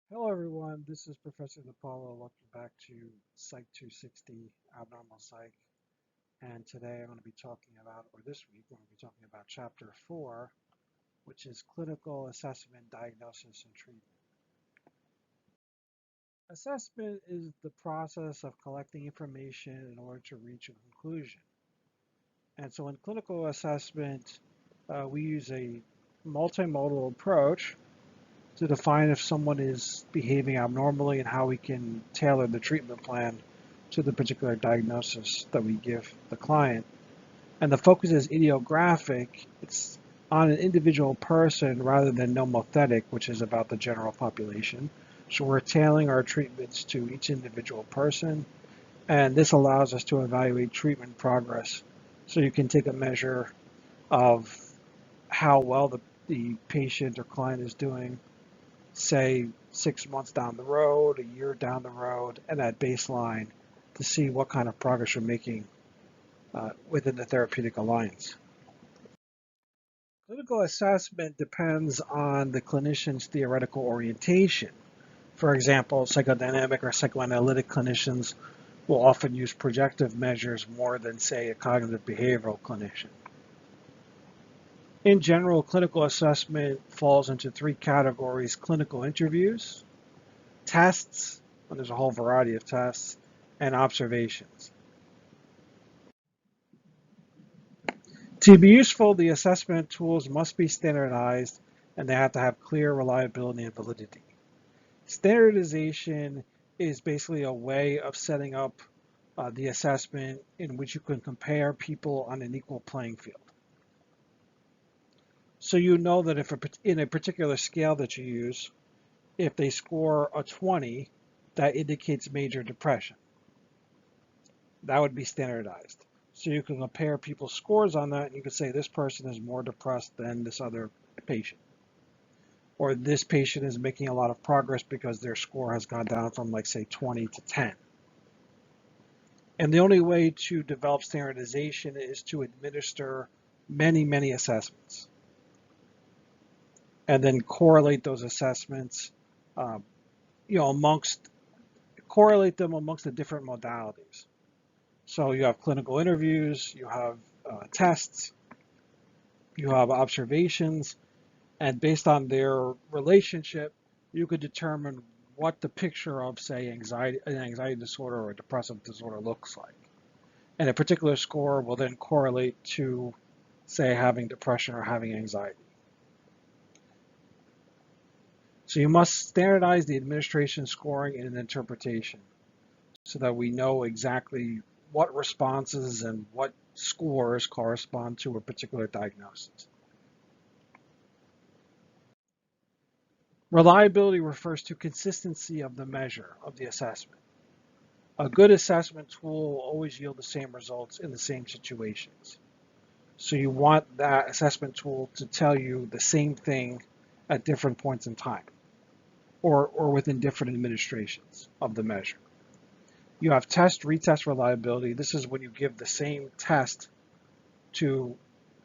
Hello everyone, this is Professor DePaulo. Welcome back to Psych 260 Abnormal Psych. And today I'm going to be talking about, or this week, we're going to be talking about Chapter 4, which is Clinical Assessment, Diagnosis, and Treatment. Assessment is the process of collecting information in order to reach a conclusion. And so in clinical assessment, we use a multimodal approach to define if someone is behaving abnormally and how we can tailor the treatment plan to the particular diagnosis that we give the client. And the focus is idiographic. It's on an individual person rather than nomothetic, which is about the general population. So we're tailoring our treatments to each individual person. And this allows us to evaluate treatment progress. So you can take a measure of how well the patient or client is doing, say 6 months down the road, a year down the road, and at baseline to see what kind of progress you're making within the therapeutic alliance. Clinical assessment depends on the clinician's theoretical orientation. For example, psychodynamic or psychoanalytic clinicians will often use projective measures more than, say, a cognitive behavioral clinician. In general, clinical assessment falls into three categories: clinical interviews, tests, and there's a whole variety of tests, and observations. To be useful, the assessment tools must be standardized and they have to have clear reliability and validity. Standardization is basically a way of setting up the assessment in which you can compare people on an equal playing field. So you know that if in a particular scale that you use, if they score a 20, that indicates major depression. That would be standardized. So you can compare people's scores on that, and you could say this person is more depressed than this other patient. Or this patient is making a lot of progress because their score has gone down from, like, say, 20 to 10. And the only way to develop standardization is to administer many, many assessments and then correlate those assessments, correlate them amongst the different modalities. So you have clinical interviews, you have tests, you have observations, and based on their relationship, you could determine what the picture of, say, an anxiety disorder or a depressive disorder looks like. And a particular score will then correlate to, say, having depression or having anxiety. So you must standardize the administration scoring and interpretation so that we know exactly what responses and what scores correspond to a particular diagnosis. Reliability refers to consistency of the measure of the assessment. A good assessment tool will always yield the same results in the same situations. So you want that assessment tool to tell you the same thing at different points in time or within different administrations of the measure. You have test, retest reliability. This is when you give the same test to,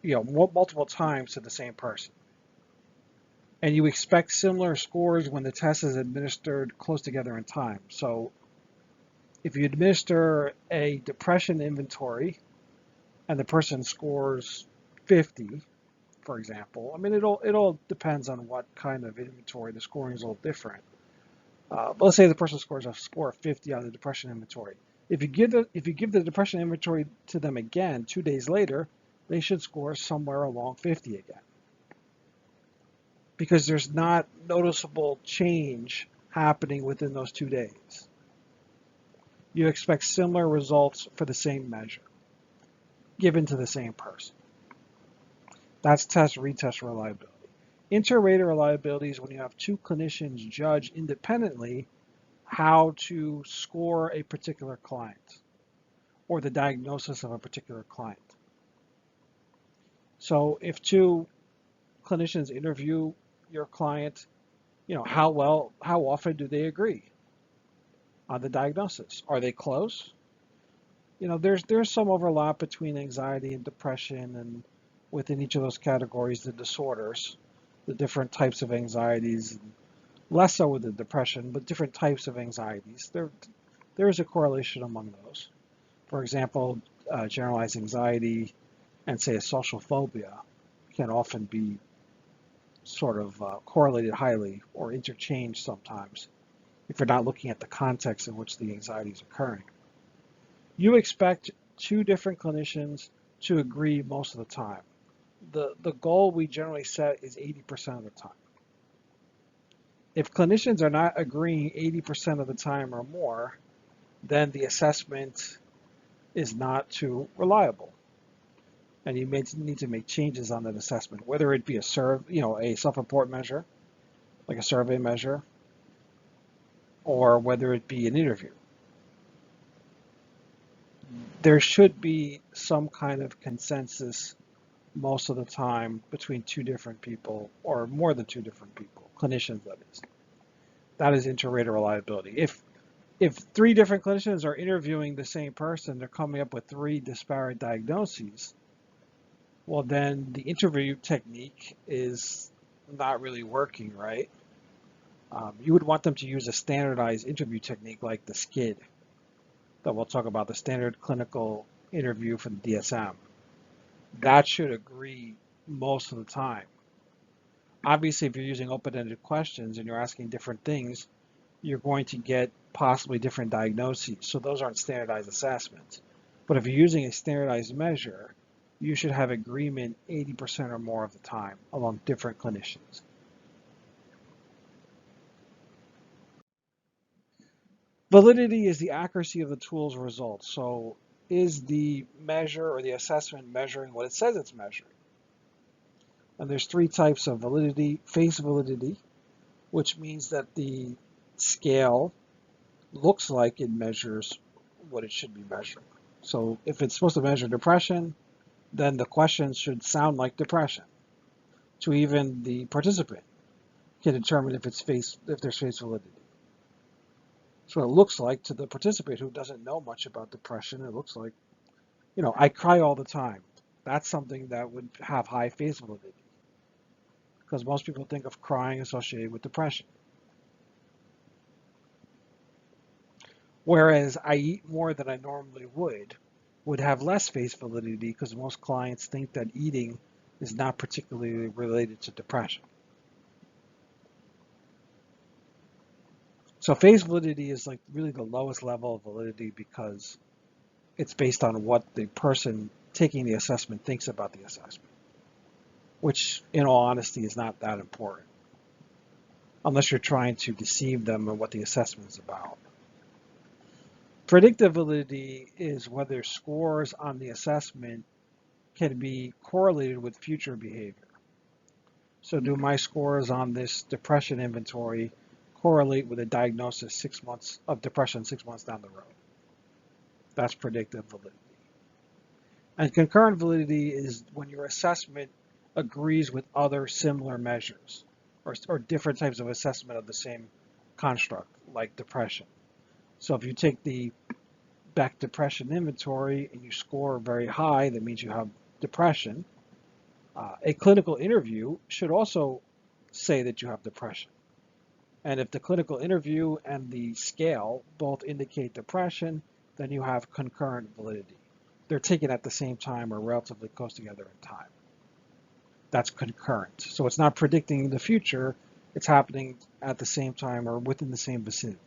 multiple times to the same person. And you expect similar scores when the test is administered close together in time. So if you administer a depression inventory and the person scores 50, for example, I mean, it all depends on what kind of inventory. The scoring is a little different. But let's say the person scores a score of 50 on the depression inventory. If you give the depression inventory to them again 2 days later, they should score somewhere along 50 again, because there's not noticeable change happening within those 2 days. You expect similar results for the same measure given to the same person. That's test, retest reliability. Inter-rater reliability is when you have two clinicians judge independently how to score a particular client or the diagnosis of a particular client. So if two clinicians interview your client, how often do they agree on the diagnosis? Are they close? There's some overlap between anxiety and depression, and within each of those categories, the disorders, the different types of anxieties, less so with the depression, but different types of anxieties. There is a correlation among those. For example, generalized anxiety and say a social phobia can often be sort of correlated highly or interchanged sometimes if you're not looking at the context in which the anxiety is occurring. You expect two different clinicians to agree most of the time. The goal we generally set is 80% of the time. If clinicians are not agreeing 80% of the time or more, then the assessment is not too reliable. And you may need to make changes on that assessment, whether it be a self-report measure, like a survey measure, or whether it be an interview. There should be some kind of consensus most of the time between two different people, or more than two different people, clinicians that is. That is inter-rater reliability. If three different clinicians are interviewing the same person, they're coming up with three disparate diagnoses, well then the interview technique is not really working, right? You would want them to use a standardized interview technique like the SCID, that we'll talk about, the standard clinical interview for the DSM. That should agree most of the time. Obviously, if you're using open-ended questions and you're asking different things, you're going to get possibly different diagnoses. So those aren't standardized assessments. But if you're using a standardized measure, you should have agreement 80% or more of the time among different clinicians. Validity is the accuracy of the tool's results. So is the measure or the assessment measuring what it says it's measuring? And there's three types of validity. Face validity, which means that the scale looks like it measures what it should be measuring. So if it's supposed to measure depression, then the questions should sound like depression. To even the participant can determine if there's face validity. So it looks like to the participant who doesn't know much about depression, it looks like, I cry all the time. That's something that would have high face validity, because most people think of crying associated with depression. Whereas I eat more than I normally would have less face validity, because most clients think that eating is not particularly related to depression. So face validity is like really the lowest level of validity, because it's based on what the person taking the assessment thinks about the assessment, which in all honesty is not that important, unless you're trying to deceive them on what the assessment is about. Predictive validity is whether scores on the assessment can be correlated with future behavior. So do my scores on this depression inventory correlate with a diagnosis 6 months of depression 6 months down the road? That's predictive validity. And concurrent validity is when your assessment agrees with other similar measures or different types of assessment of the same construct, like depression. So if you take the Beck depression inventory and you score very high, that means you have depression. A clinical interview should also say that you have depression. And if the clinical interview and the scale both indicate depression, then you have concurrent validity. They're taken at the same time or relatively close together in time. That's concurrent. So it's not predicting the future, it's happening at the same time or within the same vicinity.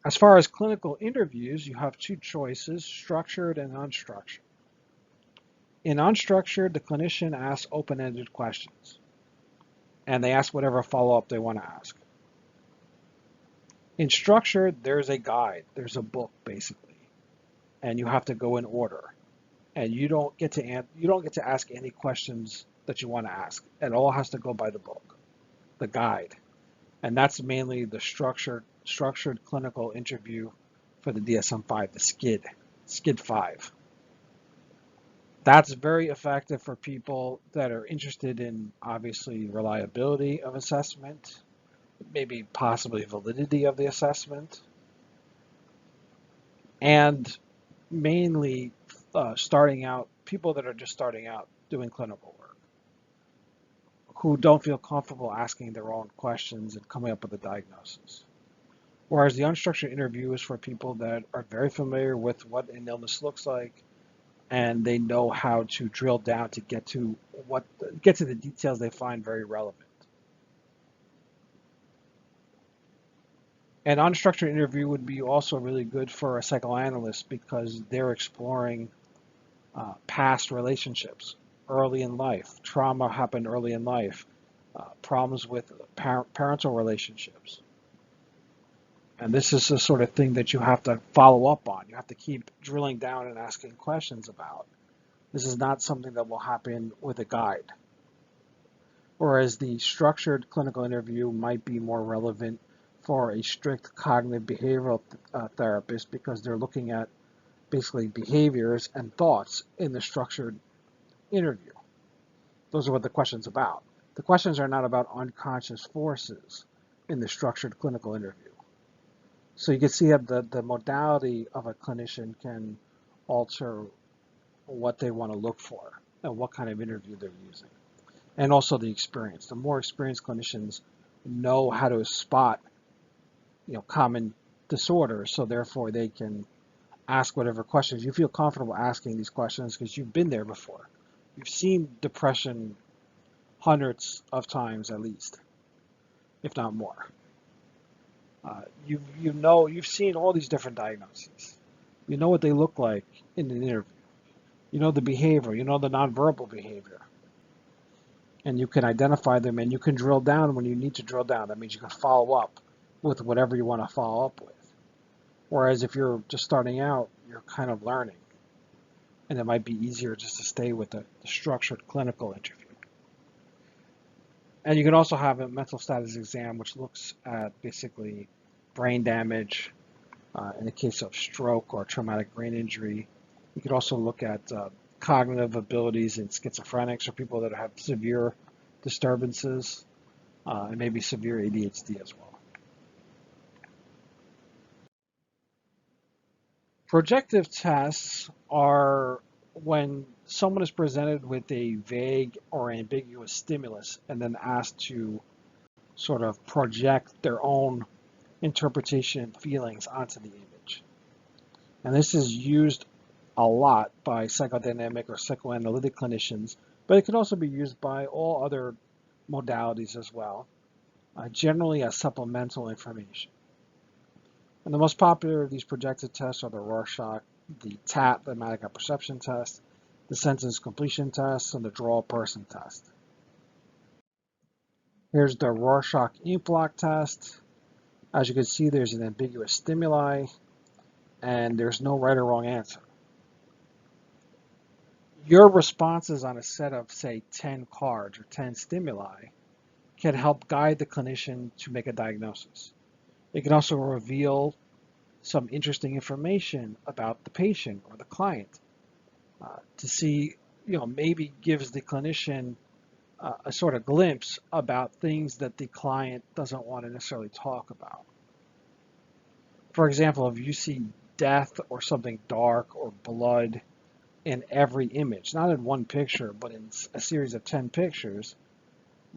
As far as clinical interviews, you have two choices, structured and unstructured. In unstructured, the clinician asks open-ended questions, and they ask whatever follow-up they want to ask. In structured, there's a guide, there's a book basically, and you have to go in order. And you don't get to ask any questions that you want to ask. It all has to go by the book, the guide. And that's mainly the structured clinical interview for the DSM-5, the SCID 5. That's very effective for people that are interested in, obviously, reliability of assessment, maybe possibly validity of the assessment, and mainly people that are just starting out doing clinical work. who don't feel comfortable asking their own questions and coming up with a diagnosis. Whereas the unstructured interview is for people that are very familiar with what an illness looks like, and they know how to drill down to get to the details they find very relevant. An unstructured interview would be also really good for a psychoanalyst because they're exploring past relationships early in life. Trauma happened early in life. Problems with parental relationships. And this is the sort of thing that you have to follow up on. You have to keep drilling down and asking questions about. This is not something that will happen with a guide. Whereas the structured clinical interview might be more relevant for a strict cognitive behavioral therapist because they're looking at basically behaviors and thoughts in the structured interview. Those are what the question's about. The questions are not about unconscious forces in the structured clinical interview. So you can see that the modality of a clinician can alter what they want to look for and what kind of interview they're using. And also the experience. The more experienced clinicians know how to spot, common disorders, so therefore they can ask whatever questions. You feel comfortable asking these questions because you've been there before. You've seen depression hundreds of times at least, if not more. You've seen all these different diagnoses. You know what they look like in an interview. You know the behavior. You know the nonverbal behavior. And you can identify them and you can drill down when you need to drill down. That means you can follow up with whatever you want to follow up with. Whereas if you're just starting out, you're kind of learning. And it might be easier just to stay with the structured clinical interview. And you can also have a mental status exam, which looks at basically brain damage in the case of stroke or traumatic brain injury. You could also look at cognitive abilities in schizophrenics or people that have severe disturbances and maybe severe ADHD as well. Projective tests are when someone is presented with a vague or ambiguous stimulus and then asked to sort of project their own interpretation and feelings onto the image. And this is used a lot by psychodynamic or psychoanalytic clinicians, but it can also be used by all other modalities as well, generally as supplemental information. And the most popular of these projective tests are the Rorschach, the TAT, the Automatic Apperception Test, the Sentence Completion Test, and the Draw a Person Test. Here's the Rorschach ink block test. As you can see, there's an ambiguous stimuli, and there's no right or wrong answer. Your responses on a set of, say, 10 cards or 10 stimuli can help guide the clinician to make a diagnosis. It can also reveal some interesting information about the patient or the client to see, maybe gives the clinician a sort of glimpse about things that the client doesn't want to necessarily talk about. For example, if you see death or something dark or blood in every image, not in one picture, but in a series of 10 pictures,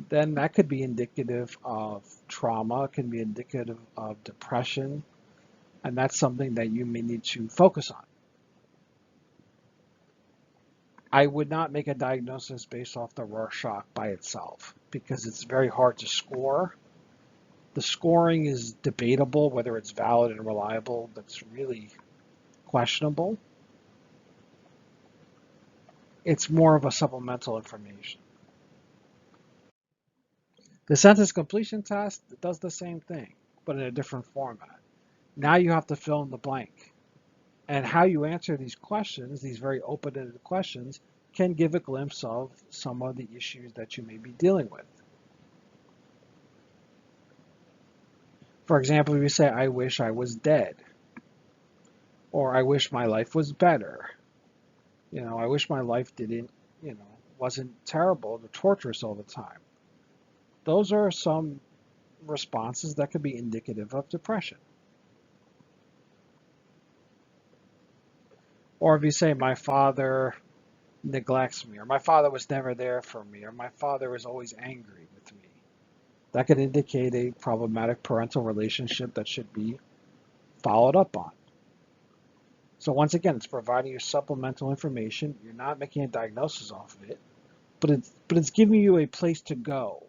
then that could be indicative of trauma, it can be indicative of depression, and that's something that you may need to focus on. I would not make a diagnosis based off the Rorschach by itself because it's very hard to score. The scoring is debatable, whether it's valid and reliable. That's really questionable. It's more of a supplemental information. The sentence completion test does the same thing, but in a different format. Now you have to fill in the blank. And how you answer these questions, these very open-ended questions, can give a glimpse of some of the issues that you may be dealing with. For example, if you say, I wish I was dead, or I wish my life was better, I wish my life didn't, wasn't terrible or torturous all the time. Those are some responses that could be indicative of depression. Or if you say, my father neglects me, or my father was never there for me, or my father was always angry with me. That could indicate a problematic parental relationship that should be followed up on. So once again, it's providing you supplemental information. You're not making a diagnosis off of it, but it's giving you a place to go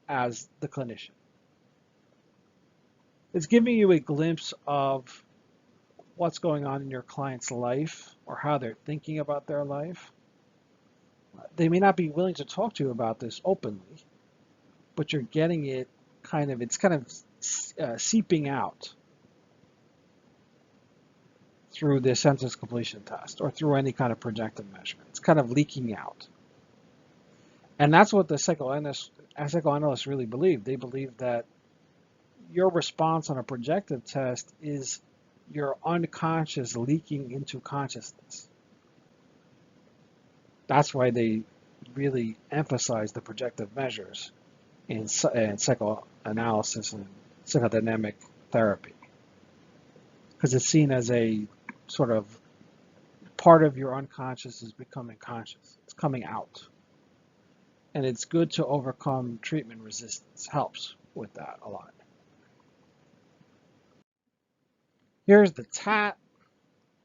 as the clinician. It's giving you a glimpse of what's going on in your client's life or how they're thinking about their life. They may not be willing to talk to you about this openly, but you're getting it it's kind of seeping out through the sentence completion test or through any kind of projective measurement. It's kind of leaking out. And that's what the psychoanalysts really believe. They believe that your response on a projective test is your unconscious leaking into consciousness. That's why they really emphasize the projective measures in psychoanalysis and psychodynamic therapy, because it's seen as a sort of part of your unconscious is becoming conscious. It's coming out. And it's good to overcome treatment resistance. Helps with that a lot. Here's the TAT,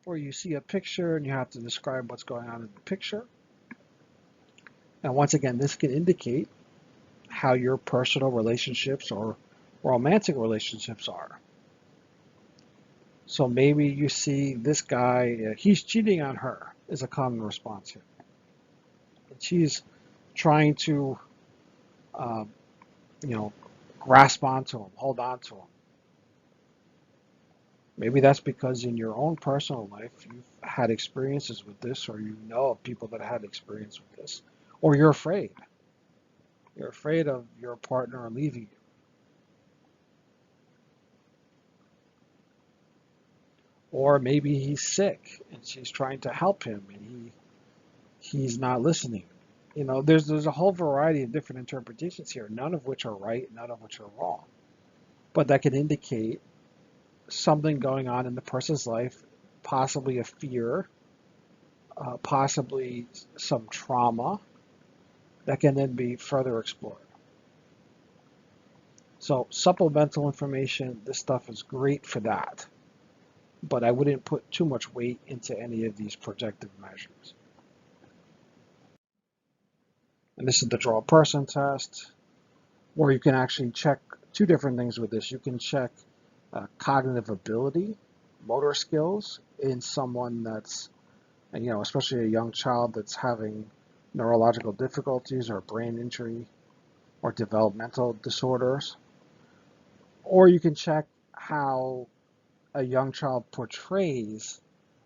where you see a picture and you have to describe what's going on in the picture. And once again, this can indicate how your personal relationships or romantic relationships are. So maybe you see this guy, he's cheating on her, is a common response here. And she's trying to, grasp onto him, hold on to him. Maybe that's because in your own personal life, you've had experiences with this, or you know of people that had experience with this, or you're afraid. You're afraid of your partner leaving you. Or maybe he's sick and she's trying to help him and he's not listening. There's a whole variety of different interpretations here, none of which are right, none of which are wrong. But that can indicate something going on in the person's life, possibly a fear, possibly some trauma that can then be further explored. So supplemental information, this stuff is great for that. But I wouldn't put too much weight into any of these projective measures. And this is the draw person test, where you can actually check two different things with this. You can check cognitive ability, motor skills in someone that's, especially a young child that's having neurological difficulties or brain injury or developmental disorders. Or you can check how a young child portrays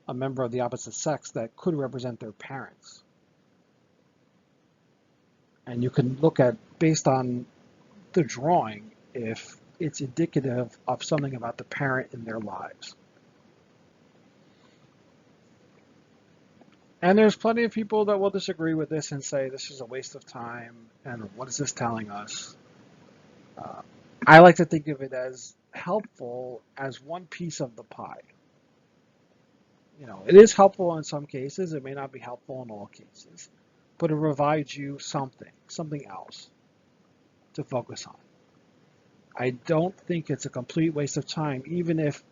a member of the opposite sex that could represent their parents. And you can look at, based on the drawing, if it's indicative of something about the parent in their lives. And there's plenty of people that will disagree with this and say this is a waste of time and what is this telling us? I like to think of it as helpful as one piece of the pie. It is helpful in some cases. It may not be helpful in all cases, but it provides you something else to focus on. I don't think it's a complete waste of time, even if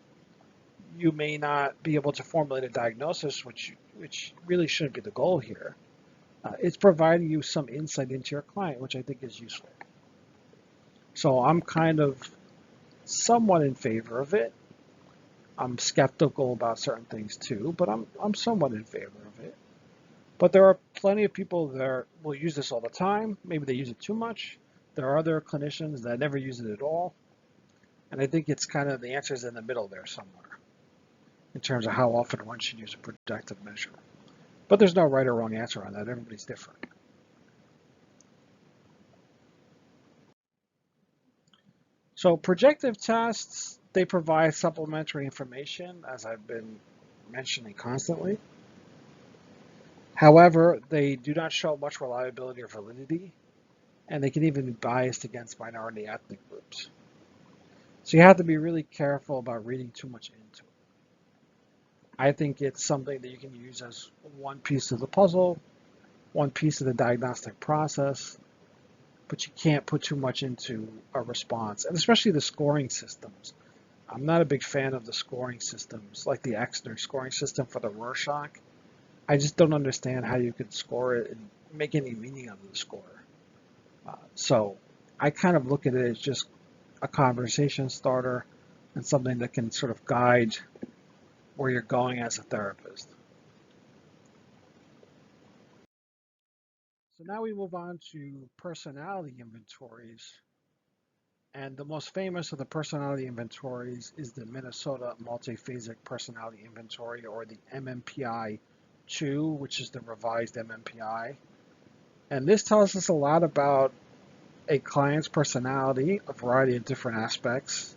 you may not be able to formulate a diagnosis, which really shouldn't be the goal here. It's providing you some insight into your client, which I think is useful. So I'm kind of somewhat in favor of it. I'm skeptical about certain things too, but I'm somewhat in favor of it. But there are plenty of people that will use this all the time. Maybe they use it too much. There are other clinicians that never use it at all. And I think it's kind of the answer is in the middle there somewhere in terms of how often one should use a projective measure. But there's no right or wrong answer on that. Everybody's different. So projective tests, they provide supplementary information, as I've been mentioning constantly. However, they do not show much reliability or validity, and they can even be biased against minority ethnic groups. So you have to be really careful about reading too much into it. I think it's something that you can use as one piece of the puzzle, one piece of the diagnostic process, but you can't put too much into a response, and especially the scoring systems. I'm not a big fan of the scoring systems, like the Exner scoring system for the Rorschach. I just don't understand how you could score it and make any meaning of the score. So I kind of look at it as just a conversation starter and something that can sort of guide where you're going as a therapist. So now we move on to personality inventories. And the most famous of the personality inventories is the Minnesota Multiphasic Personality Inventory, or the MMPI-2, which is the revised MMPI. And this tells us a lot about a client's personality, a variety of different aspects,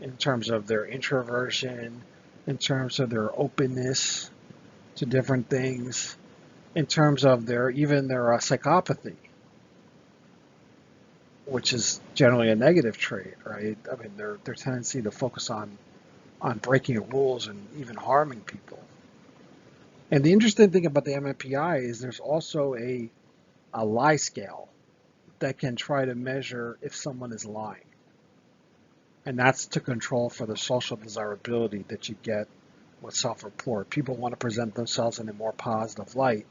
in terms of their introversion, in terms of their openness to different things, in terms of their psychopathy, which is generally a negative trait, right? I mean, their tendency to focus on breaking rules and even harming people. And the interesting thing about the MMPI is there's also a lie scale that can try to measure if someone is lying. And that's to control for the social desirability that you get with self-report. People want to present themselves in a more positive light.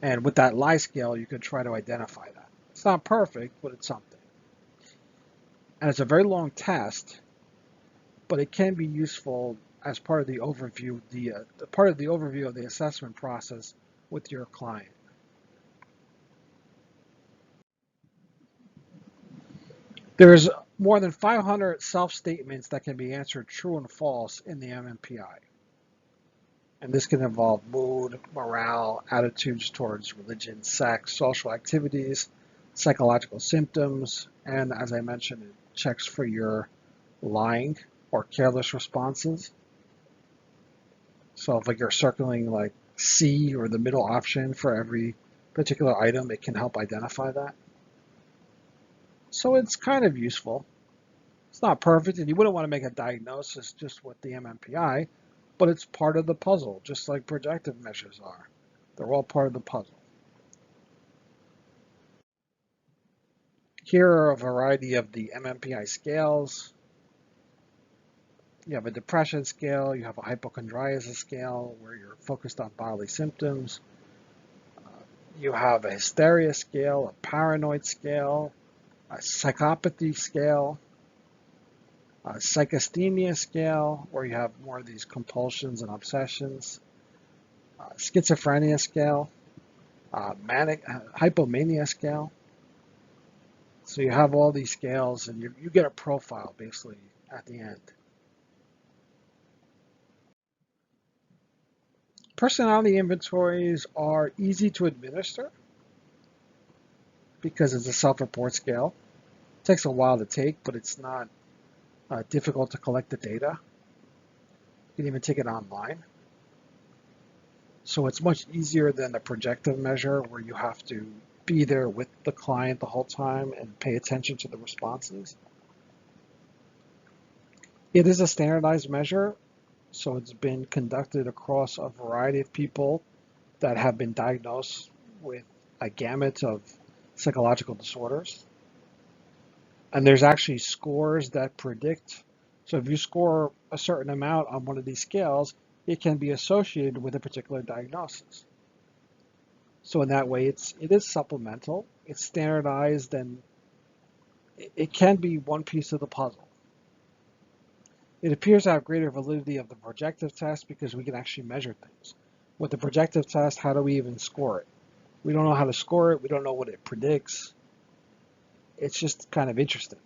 And with that lie scale, you can try to identify that. It's not perfect, but it's something. And it's a very long test, but it can be useful as part of the overview, of the assessment process with your client. There's more than 500 self-statements that can be answered true and false in the MMPI. And this can involve mood, morale, attitudes towards religion, sex, social activities, psychological symptoms, and as I mentioned, it checks for your lying or careless responses. So if you're circling like C or the middle option for every particular item, it can help identify that. So it's kind of useful. It's not perfect, and you wouldn't want to make a diagnosis just with the MMPI, but it's part of the puzzle, just like projective measures are. They're all part of the puzzle. Here are a variety of the MMPI scales. You have a depression scale, you have a hypochondriasis scale where you're focused on bodily symptoms. You have a hysteria scale, a paranoid scale, a psychopathy scale, a psychasthenia scale, where you have more of these compulsions and obsessions, schizophrenia scale, hypomania scale. So you have all these scales, and you get a profile basically at the end. Personality inventories are easy to administer because it's a self-report scale. It takes a while to take, but it's not difficult to collect the data. You can even take it online. So it's much easier than the projective measure where you have to be there with the client the whole time and pay attention to the responses. It is a standardized measure, so it's been conducted across a variety of people that have been diagnosed with a gamut of psychological disorders. And there's actually scores that predict. So if you score a certain amount on one of these scales, it can be associated with a particular diagnosis. So in that way, it is supplemental, it's standardized, and it can be one piece of the puzzle. It appears to have greater validity of the projective test because we can actually measure things. With the projective test, how do we even score it? We don't know how to score it. We don't know what it predicts. It's just kind of interesting.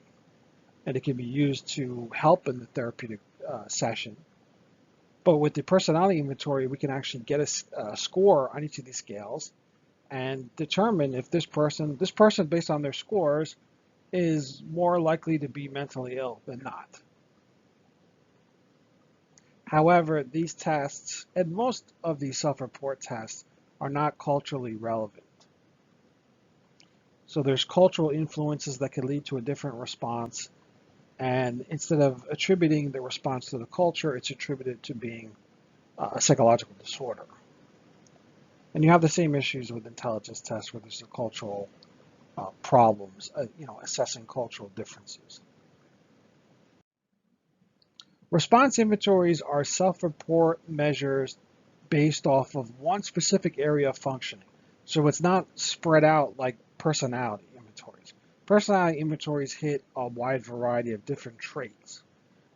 And it can be used to help in the therapeutic session. But with the personality inventory, we can actually get a score on each of these scales and determine if this person, based on their scores, is more likely to be mentally ill than not. However, these tests, and most of these self-report tests, are not culturally relevant. So there's cultural influences that can lead to a different response, and instead of attributing the response to the culture, it's attributed to being a psychological disorder. And you have the same issues with intelligence tests where there's the cultural problems, assessing cultural differences. Response inventories are self-report measures based off of one specific area of functioning. So it's not spread out like personality inventories. Personality inventories hit a wide variety of different traits,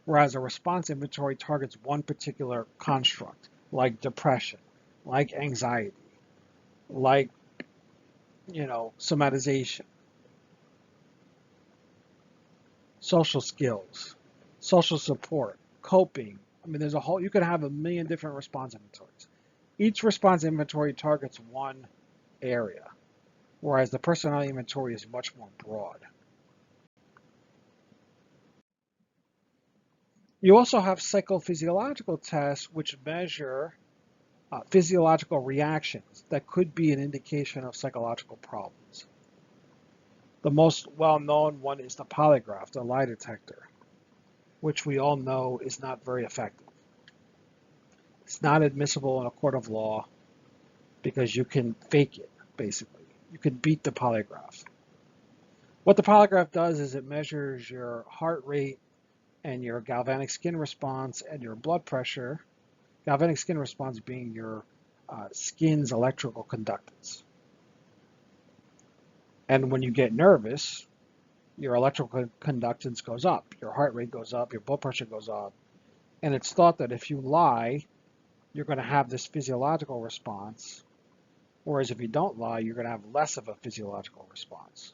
whereas a response inventory targets one particular construct, like depression, like anxiety, like, somatization, social skills, social support, coping. I mean, you could have a million different response inventories. Each response inventory targets one area, whereas the personality inventory is much more broad. You also have psychophysiological tests, which measure physiological reactions that could be an indication of psychological problems. The most well-known one is the polygraph, the lie detector, which we all know is not very effective. It's not admissible in a court of law because you can fake it, basically. You can beat the polygraph. What the polygraph does is it measures your heart rate and your galvanic skin response and your blood pressure. Galvanic skin response being your skin's electrical conductance. And when you get nervous, your electrical conductance goes up, your heart rate goes up, your blood pressure goes up. And it's thought that if you lie, you're going to have this physiological response, whereas if you don't lie, you're going to have less of a physiological response.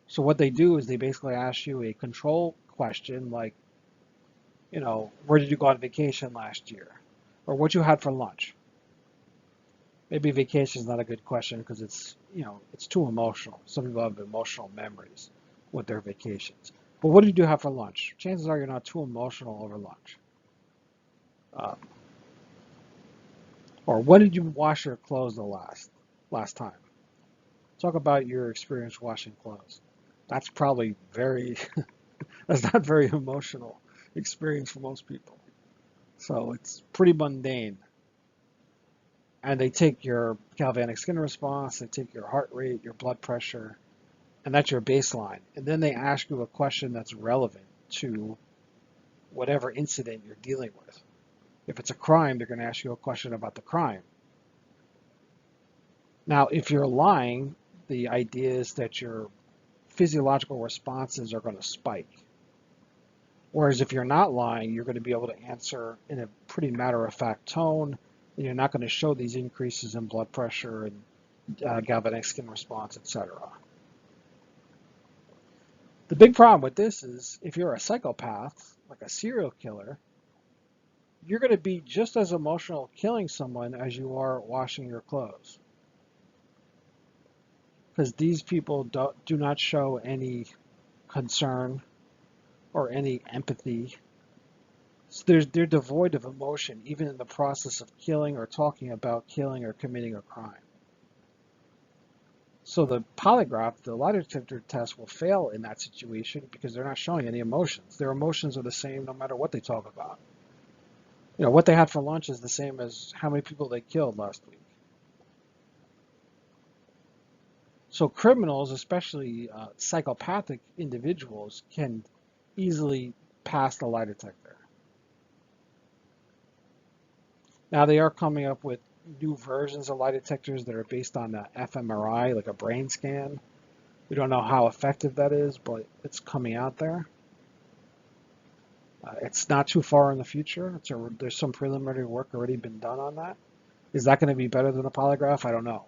So what they do is they basically ask you a control question like, where did you go on vacation last year? Or what you had for lunch? Maybe vacation is not a good question because it's too emotional. Some people have emotional memories with their vacations. But what did you have for lunch? Chances are you're not too emotional over lunch. Or when did you wash your clothes the last time? Talk about your experience washing clothes. That's probably that's not very emotional experience for most people. So it's pretty mundane. And they take your galvanic skin response, they take your heart rate, your blood pressure, and that's your baseline. And then they ask you a question that's relevant to whatever incident you're dealing with. If it's a crime, they're going to ask you a question about the crime. Now, if you're lying, the idea is that your physiological responses are going to spike. Whereas if you're not lying, you're going to be able to answer in a pretty matter-of-fact tone, and you're not going to show these increases in blood pressure and galvanic skin response, etc. The big problem with this is if you're a psychopath, like a serial killer, you're going to be just as emotional killing someone as you are washing your clothes. Because these people do not show any concern or any empathy. So they're devoid of emotion, even in the process of killing or talking about killing or committing a crime. So the polygraph, the lie detector test, will fail in that situation because they're not showing any emotions. Their emotions are the same no matter what they talk about. What they had for lunch is the same as how many people they killed last week. So criminals, especially psychopathic individuals, can easily pass the lie detector. Now they are coming up with new versions of lie detectors that are based on the Fmri, like a brain scan. We don't know how effective that is, but it's coming out there. It's not too far in the future. There's some preliminary work already been done on that. Is that going to be better than a polygraph? I don't know.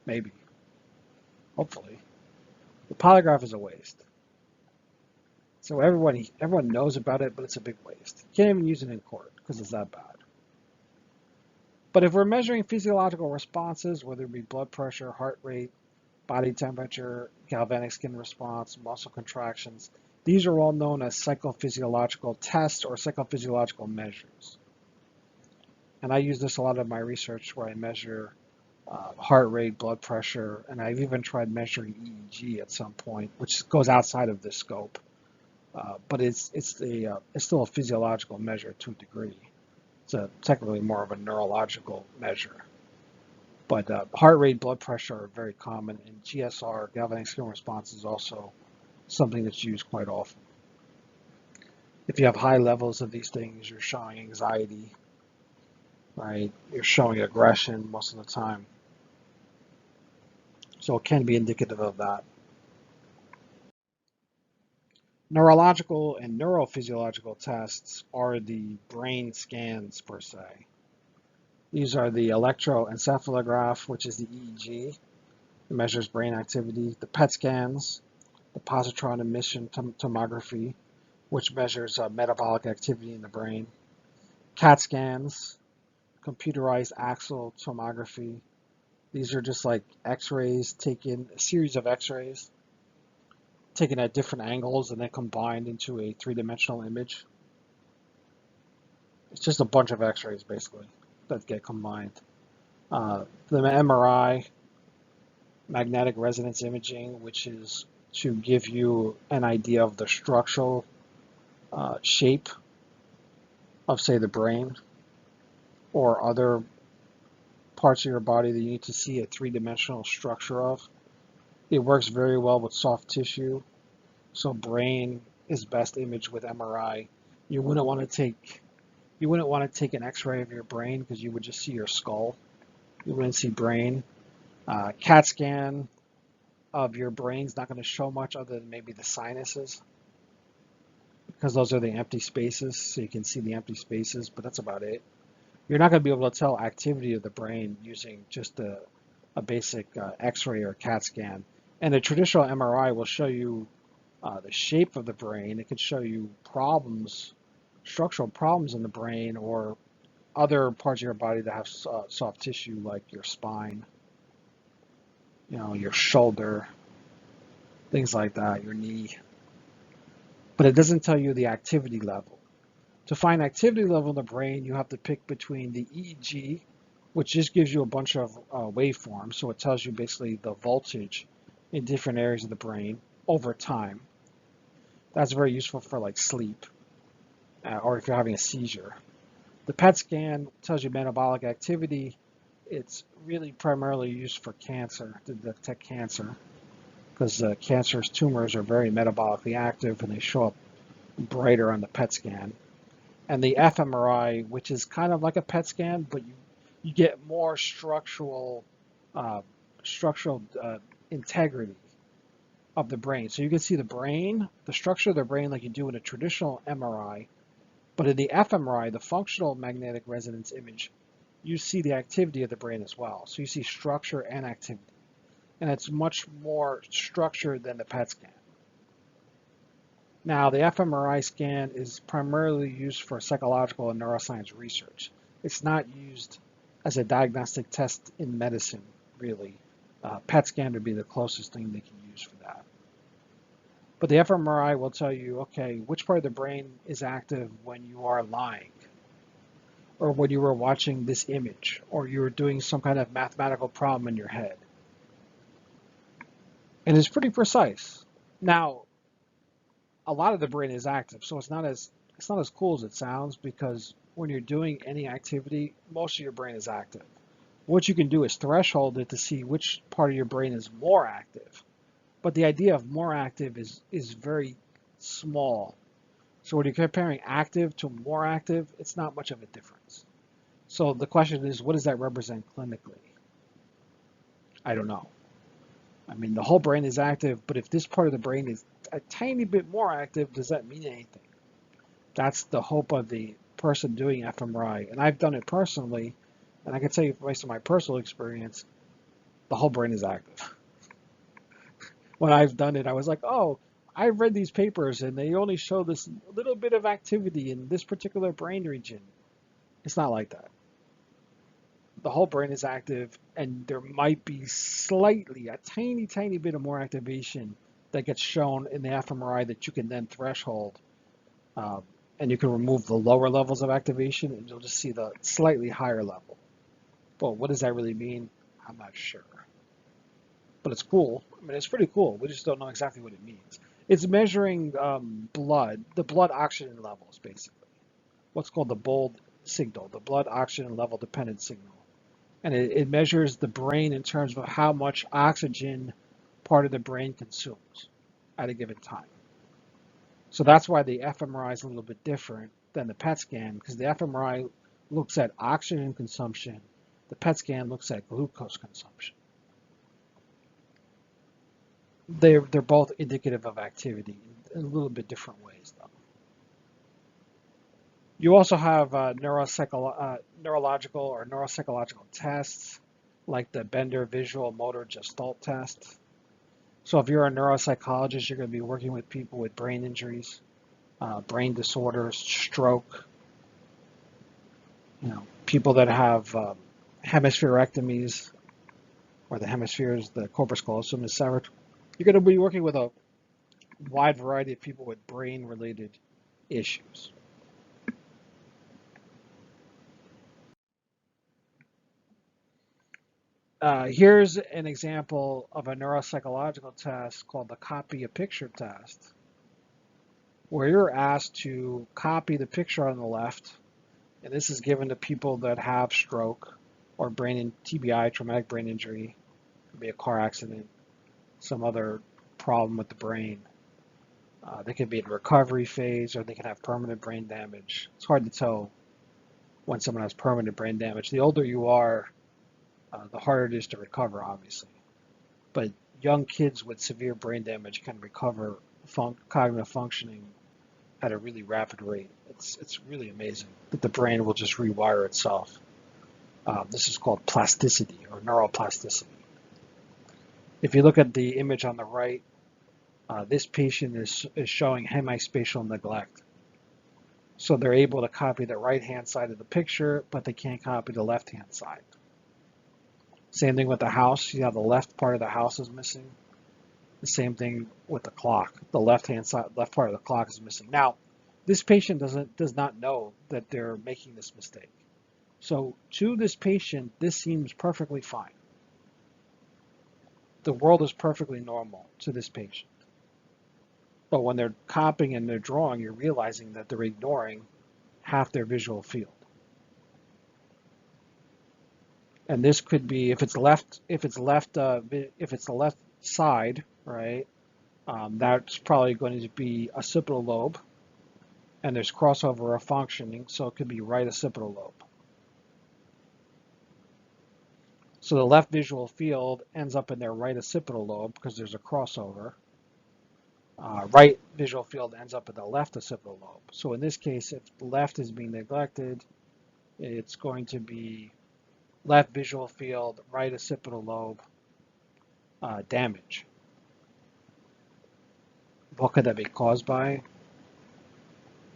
Maybe. Hopefully. The polygraph is a waste. So everyone knows about it, but it's a big waste. You can't even use it in court because it's that bad. But if we're measuring physiological responses, whether it be blood pressure, heart rate, body temperature, galvanic skin response, muscle contractions, these are all known as psychophysiological tests or psychophysiological measures. And I use this a lot in my research where I measure heart rate, blood pressure, and I've even tried measuring EEG at some point, which goes outside of this scope. But it's still a physiological measure to a degree. It's technically more of a neurological measure. But heart rate, blood pressure are very common, and GSR, galvanic skin response, is also something that's used quite often. If you have high levels of these things, you're showing anxiety, right? You're showing aggression most of the time. So it can be indicative of that. Neurological and neurophysiological tests are the brain scans per se. These are the electroencephalograph, which is the EEG, it measures brain activity, the PET scans, the positron emission tomography, which measures metabolic activity in the brain, CAT scans, computerized axial tomography. These are just like x-rays taken, a series of x-rays taken at different angles and then combined into a three-dimensional image. It's just a bunch of x-rays basically that get combined. The MRI, magnetic resonance imaging, which is to give you an idea of the structural shape of, say, the brain or other parts of your body that you need to see a three-dimensional structure of. It works very well with soft tissue. So brain is best imaged with MRI. You wouldn't want to take an X-ray of your brain because you would just see your skull. You wouldn't see brain. CAT scan of your brain's not going to show much other than maybe the sinuses, because those are the empty spaces, so you can see the empty spaces, but that's about it. You're not going to be able to tell activity of the brain using just a basic X-ray or CAT scan. And a traditional MRI will show you the shape of the brain. It could show you problems, structural problems in the brain or other parts of your body that have soft tissue, like your spine, your shoulder, things like that, your knee. But it doesn't tell you the activity level. To find activity level in the brain, you have to pick between the EEG, which just gives you a bunch of waveforms. So it tells you basically the voltage in different areas of the brain over time. That's very useful for like sleep or if you're having a seizure. The PET scan tells you metabolic activity. It's really primarily used for cancer, to detect cancer, because cancerous tumors are very metabolically active and they show up brighter on the PET scan. And the Fmri, which is kind of like a PET scan, but you get more structural integrity of the brain. So you can see the brain, the structure of the brain like you do in a traditional MRI, but in the Fmri, the functional magnetic resonance image, you see the activity of the brain as well. So you see structure and activity. And it's much more structured than the PET scan. Now, the Fmri scan is primarily used for psychological and neuroscience research. It's not used as a diagnostic test in medicine, really. PET scan would be the closest thing they can use for that. But the Fmri will tell you, okay, which part of the brain is active when you are lying, or when you were watching this image, or you were doing some kind of mathematical problem in your head. And it's pretty precise. Now, a lot of the brain is active, so it's not as cool as it sounds, because when you're doing any activity, most of your brain is active. What you can do is threshold it to see which part of your brain is more active. But the idea of more active is very small. So when you're comparing active to more active, it's not much of a difference. So the question is, what does that represent clinically? I don't know. I mean, the whole brain is active, but if this part of the brain is a tiny bit more active, does that mean anything? That's the hope of the person doing fMRI. And I've done it personally, and I can tell you based on my personal experience, the whole brain is active. When I've done it, I was like, oh, I've read these papers and they only show this little bit of activity in this particular brain region. It's not like that. The whole brain is active, and there might be slightly, a tiny, tiny bit of more activation that gets shown in the fMRI that you can then threshold. And you can remove the lower levels of activation, and you'll just see the slightly higher level. But what does that really mean? I'm not sure. But it's cool. I mean, it's pretty cool. We just don't know exactly what it means. It's measuring the blood oxygen levels, basically. What's called the BOLD signal, the blood oxygen level dependent signal. And it measures the brain in terms of how much oxygen part of the brain consumes at a given time. So that's why the Fmri is a little bit different than the PET scan, because the Fmri looks at oxygen consumption, the PET scan looks at glucose consumption. They're both indicative of activity in a little bit different ways, though. You also have neurological or neuropsychological tests, like the Bender Visual Motor Gestalt test. So if you're a neuropsychologist, you're going to be working with people with brain injuries, brain disorders, stroke, people that have hemispherectomies, or the hemispheres, the corpus callosum is severed. You're going to be working with a wide variety of people with brain-related issues. Here's an example of a neuropsychological test called the copy a picture test, where you're asked to copy the picture on the left, and this is given to people that have stroke or TBI, traumatic brain injury. It could be a car accident, some other problem with the brain. They could be in recovery phase, or they can have permanent brain damage. It's hard to tell when someone has permanent brain damage. The older you are, the harder it is to recover, obviously. But young kids with severe brain damage can recover cognitive functioning at a really rapid rate. It's really amazing that the brain will just rewire itself. This is called plasticity or neuroplasticity. If you look at the image on the right, this patient is showing hemispatial neglect. So they're able to copy the right-hand side of the picture, but they can't copy the left-hand side. Same thing with the house. You have the left part of the house is missing. The same thing with the clock. The left-hand side, left part of the clock is missing. Now, this patient does not know that they're making this mistake. So to this patient, this seems perfectly fine. The world is perfectly normal to this patient. But when they're copying and they're drawing, you're realizing that they're ignoring half their visual field. And this could be if it's the left side, right? That's probably going to be occipital lobe, and there's crossover of functioning, so it could be right occipital lobe. So the left visual field ends up in their right occipital lobe because there's a crossover. Right visual field ends up in the left occipital lobe. So in this case, if the left is being neglected, it's going to be left visual field, right occipital lobe damage. What could that be caused by?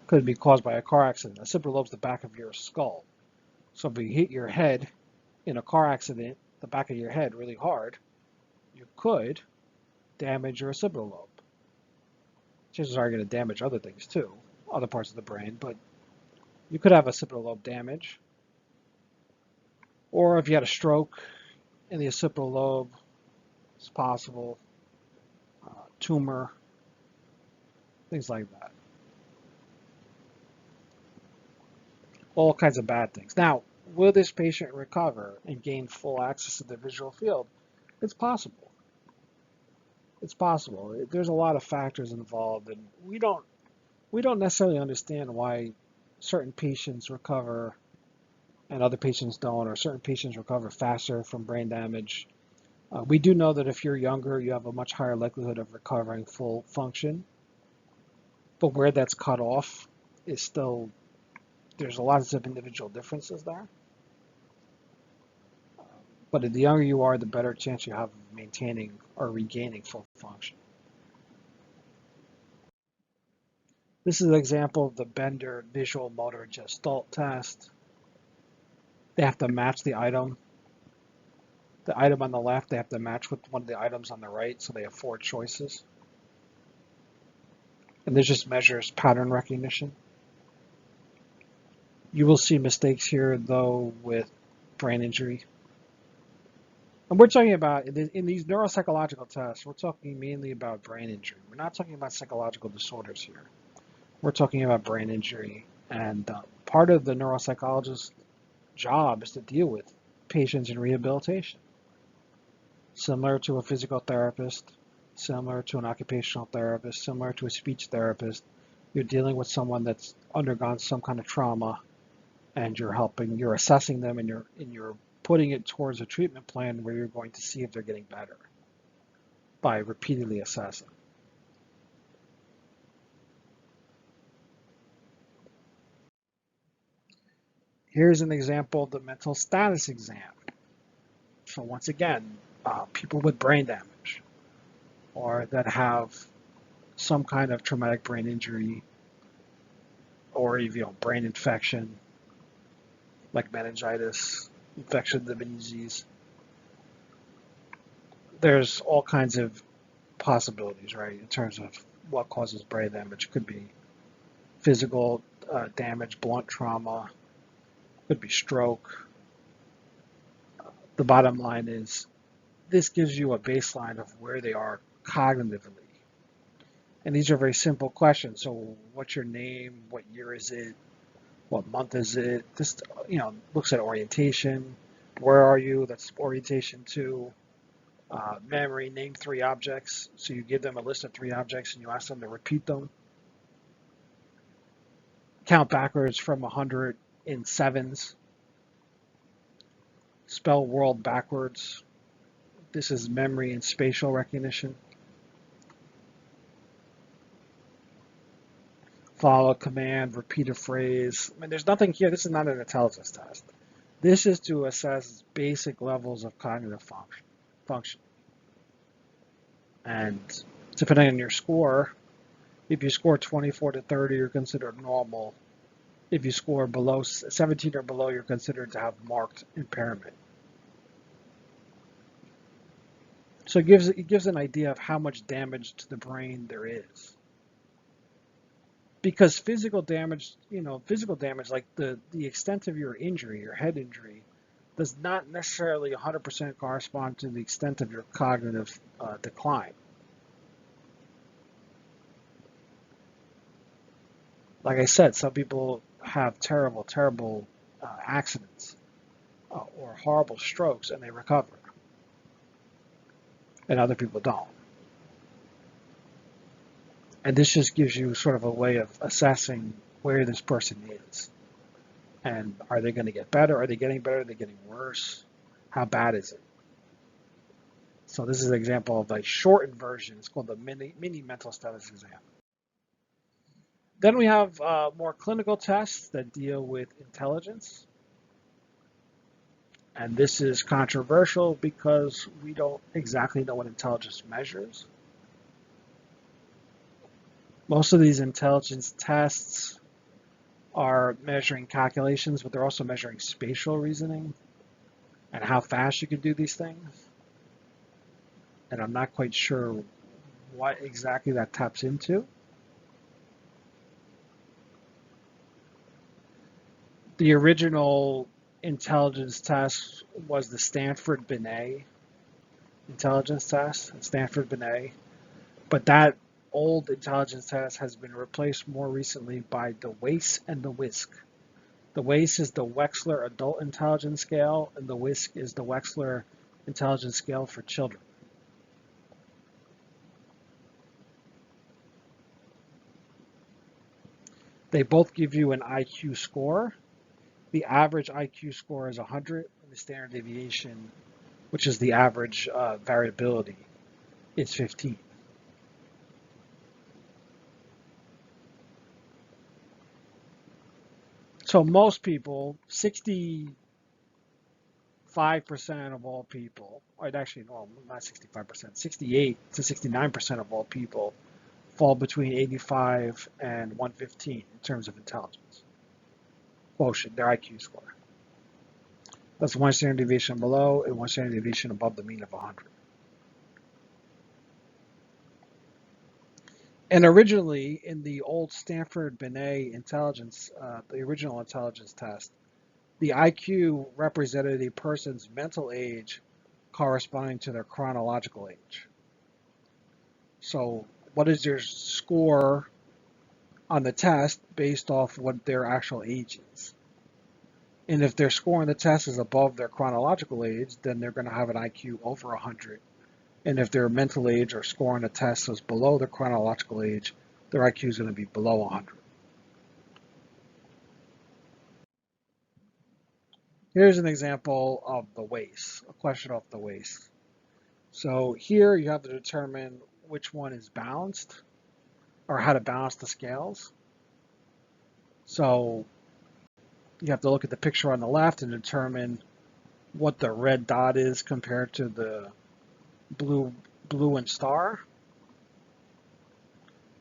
Could be caused by a car accident. Occipital lobe is the back of your skull. So if you hit your head in a car accident, the back of your head really hard, you could damage your occipital lobe. Chances are going to damage other things too, other parts of the brain, but you could have occipital lobe damage. Or if you had a stroke in the occipital lobe, it's possible. Tumor, things like that. All kinds of bad things. Now, will this patient recover and gain full access to the visual field? It's possible. It's possible. There's a lot of factors involved, and we don't necessarily understand why certain patients recover and other patients don't, or certain patients recover faster from brain damage. We do know that if you're younger, you have a much higher likelihood of recovering full function. But where that's cut off is still, there's a lot of individual differences there. But the younger you are, the better chance you have of maintaining or regaining full function. This is an example of the Bender Visual Motor Gestalt test. They have to match the item. The item on the left, they have to match with one of the items on the right, so they have 4 choices. And this just measures pattern recognition. You will see mistakes here, though, with brain injury. And we're talking about, in these neuropsychological tests, we're talking mainly about brain injury. We're not talking about psychological disorders here. We're talking about brain injury. And part of the neuropsychologist's job is to deal with patients in rehabilitation. Similar to a physical therapist, similar to an occupational therapist, similar to a speech therapist, you're dealing with someone that's undergone some kind of trauma, and you're assessing them, and you're putting it towards a treatment plan where you're going to see if they're getting better by repeatedly assessing. Here's an example of the mental status exam. So once again, people with brain damage or that have some kind of traumatic brain injury or brain infection like meningitis, infection of the meninges. There's all kinds of possibilities, right, in terms of what causes brain damage. It could be physical damage, blunt trauma, could be stroke. The bottom line is this gives you a baseline of where they are cognitively. And these are very simple questions. So what's your name? What year is it? What month is it? This, looks at orientation. Where are you? That's orientation 2. Memory, name 3 objects. So you give them a list of 3 objects and you ask them to repeat them. Count backwards from 100 in sevens. Spell world backwards. This is memory and spatial recognition. Follow a command, repeat a phrase. I mean, there's nothing here. This is not an intelligence test. This is to assess basic levels of cognitive function. And depending on your score, if you score 24 to 30, you're considered normal. If you score below 17 or below, you're considered to have marked impairment. So it gives an idea of how much damage to the brain there is. Because physical damage like the extent of your injury, your head injury, does not necessarily 100% correspond to the extent of your cognitive decline. Like I said, some people have terrible, terrible accidents or horrible strokes and they recover, and other people don't. And this just gives you sort of a way of assessing where this person is. And are they going to get better? Are they getting better? Are they getting worse? How bad is it? So this is an example of a shortened version. It's called the mini mental status exam. Then we have more clinical tests that deal with intelligence. And this is controversial because we don't exactly know what intelligence measures. Most of these intelligence tests are measuring calculations, but they're also measuring spatial reasoning and how fast you can do these things. And I'm not quite sure what exactly that taps into. The original intelligence test was the Stanford-Binet intelligence test, Stanford-Binet, but that old intelligence test has been replaced more recently by the WAIS and the WISC. The WAIS is the Wechsler Adult Intelligence Scale, and the WISC is the Wechsler Intelligence Scale for children. They both give you an IQ score. The average IQ score is 100, and the standard deviation, which is the average variability, is 15. So most people, 65% of all people, or actually, no, not 65%, 68 to 69% of all people fall between 85 and 115 in terms of intelligence quotient, their IQ score. That's one standard deviation below and one standard deviation above the mean of 100. And originally, in the old Stanford-Binet intelligence, the original intelligence test, the IQ represented a person's mental age corresponding to their chronological age. So what is their score on the test based off what their actual age is? And if their score on the test is above their chronological age, then they're going to have an IQ over 100. And if their mental age or score on the test is below their chronological age, their IQ is going to be below 100. Here's an example of the WAIS, a question off the WAIS. So here you have to determine which one is balanced, or how to balance the scales. So you have to look at the picture on the left and determine what the red dot is compared to the blue and star.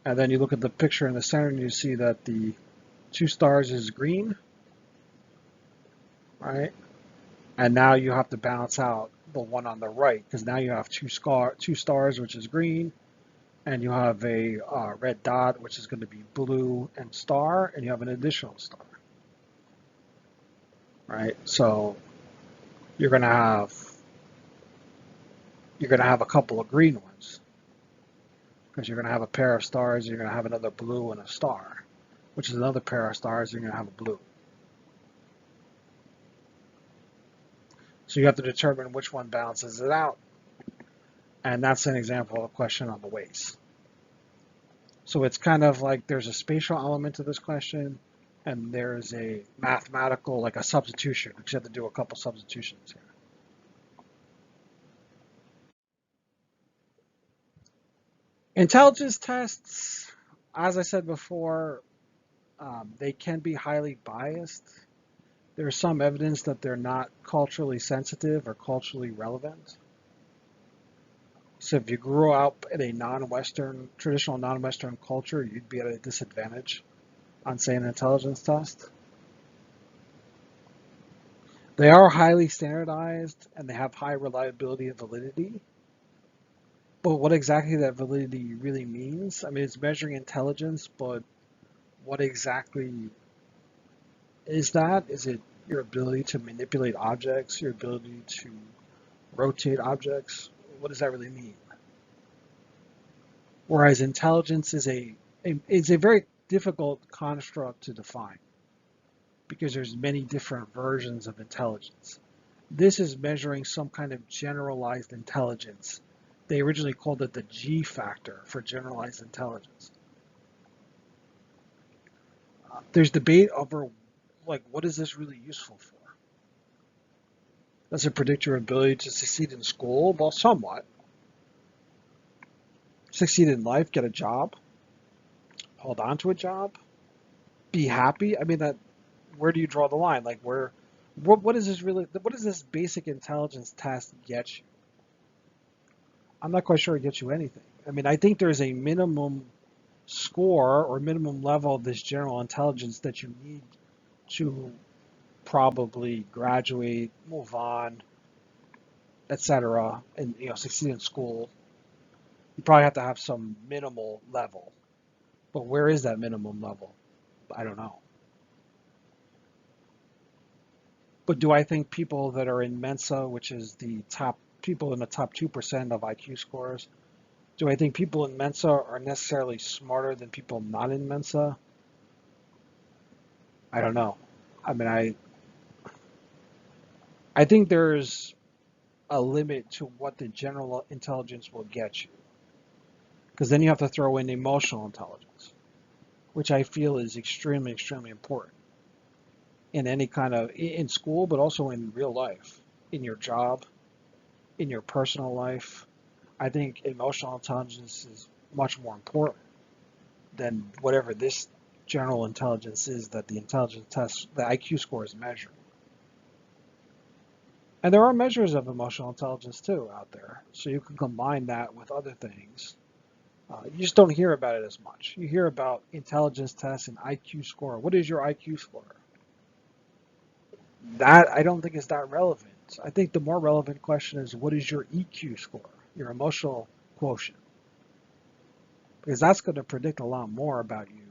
And then you look at the picture in the center and you see that the 2 stars is green, right? And now you have to balance out the one on the right, because now you have 2 stars, which is green, and you have a red dot, which is going to be blue and star, and you have an additional star, right? So you're going to have a couple of green ones, because you're going to have a pair of stars, you're going to have another blue and a star, which is another pair of stars, you're going to have a blue. So you have to determine which one balances it out. And that's an example of a question on the WAIS. So it's kind of like there's a spatial element to this question, and there's a mathematical, like a substitution, because you have to do a couple substitutions here. Intelligence tests, as I said before, they can be highly biased. There's some evidence that they're not culturally sensitive or culturally relevant. So if you grew up in a traditional non-Western culture, you'd be at a disadvantage on, say, an intelligence test. They are highly standardized and they have high reliability and validity. But what exactly that validity really means, I mean, it's measuring intelligence, but what exactly is that? Is it your ability to manipulate objects, your ability to rotate objects? What does that really mean? Whereas intelligence is a very difficult construct to define, because there's many different versions of intelligence. This is measuring some kind of generalized intelligence. They originally called it the G factor for generalized intelligence. There's debate over, like, what is this really useful for? Does it predict your ability to succeed in school? Well, somewhat. Succeed in life, get a job, hold on to a job, be happy. I mean, where do you draw the line? Like, what is this really? What does this basic intelligence test get you? I'm not quite sure it gets you anything. I mean, I think there's a minimum score or minimum level of this general intelligence that you need to probably graduate, move on, etc., and succeed in school. You probably have to have some minimal level. But where is that minimum level? I don't know. But do I think people that are in Mensa, which is the top people in the top 2% of IQ scores, do I think people in Mensa are necessarily smarter than people not in Mensa? I don't know. I mean, I think there's a limit to what the general intelligence will get you, because then you have to throw in emotional intelligence, which I feel is extremely, extremely important in any kind of, in school, but also in real life, in your job, in your personal life. I think emotional intelligence is much more important than whatever this general intelligence is that the intelligence test, the IQ score is measuring. And there are measures of emotional intelligence too out there, so you can combine that with other things. You just don't hear about it as much. You hear about intelligence tests and IQ score. What is your IQ score? That I don't think is that relevant. I think the more relevant question is, what is your EQ score, your emotional quotient? Because that's going to predict a lot more about you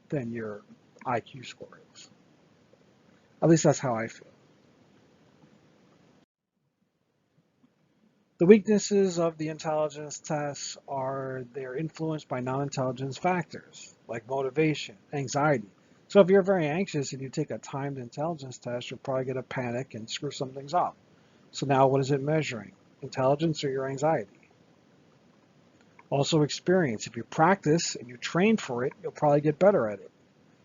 than your IQ score is. At least that's how I feel. The weaknesses of the intelligence tests are they're influenced by non-intelligence factors like motivation, anxiety, So if you're very anxious and you take a timed intelligence test, you're probably going to panic and screw some things up. So now what is it measuring? Intelligence or your anxiety? Also experience. If you practice and you train for it, you'll probably get better at it.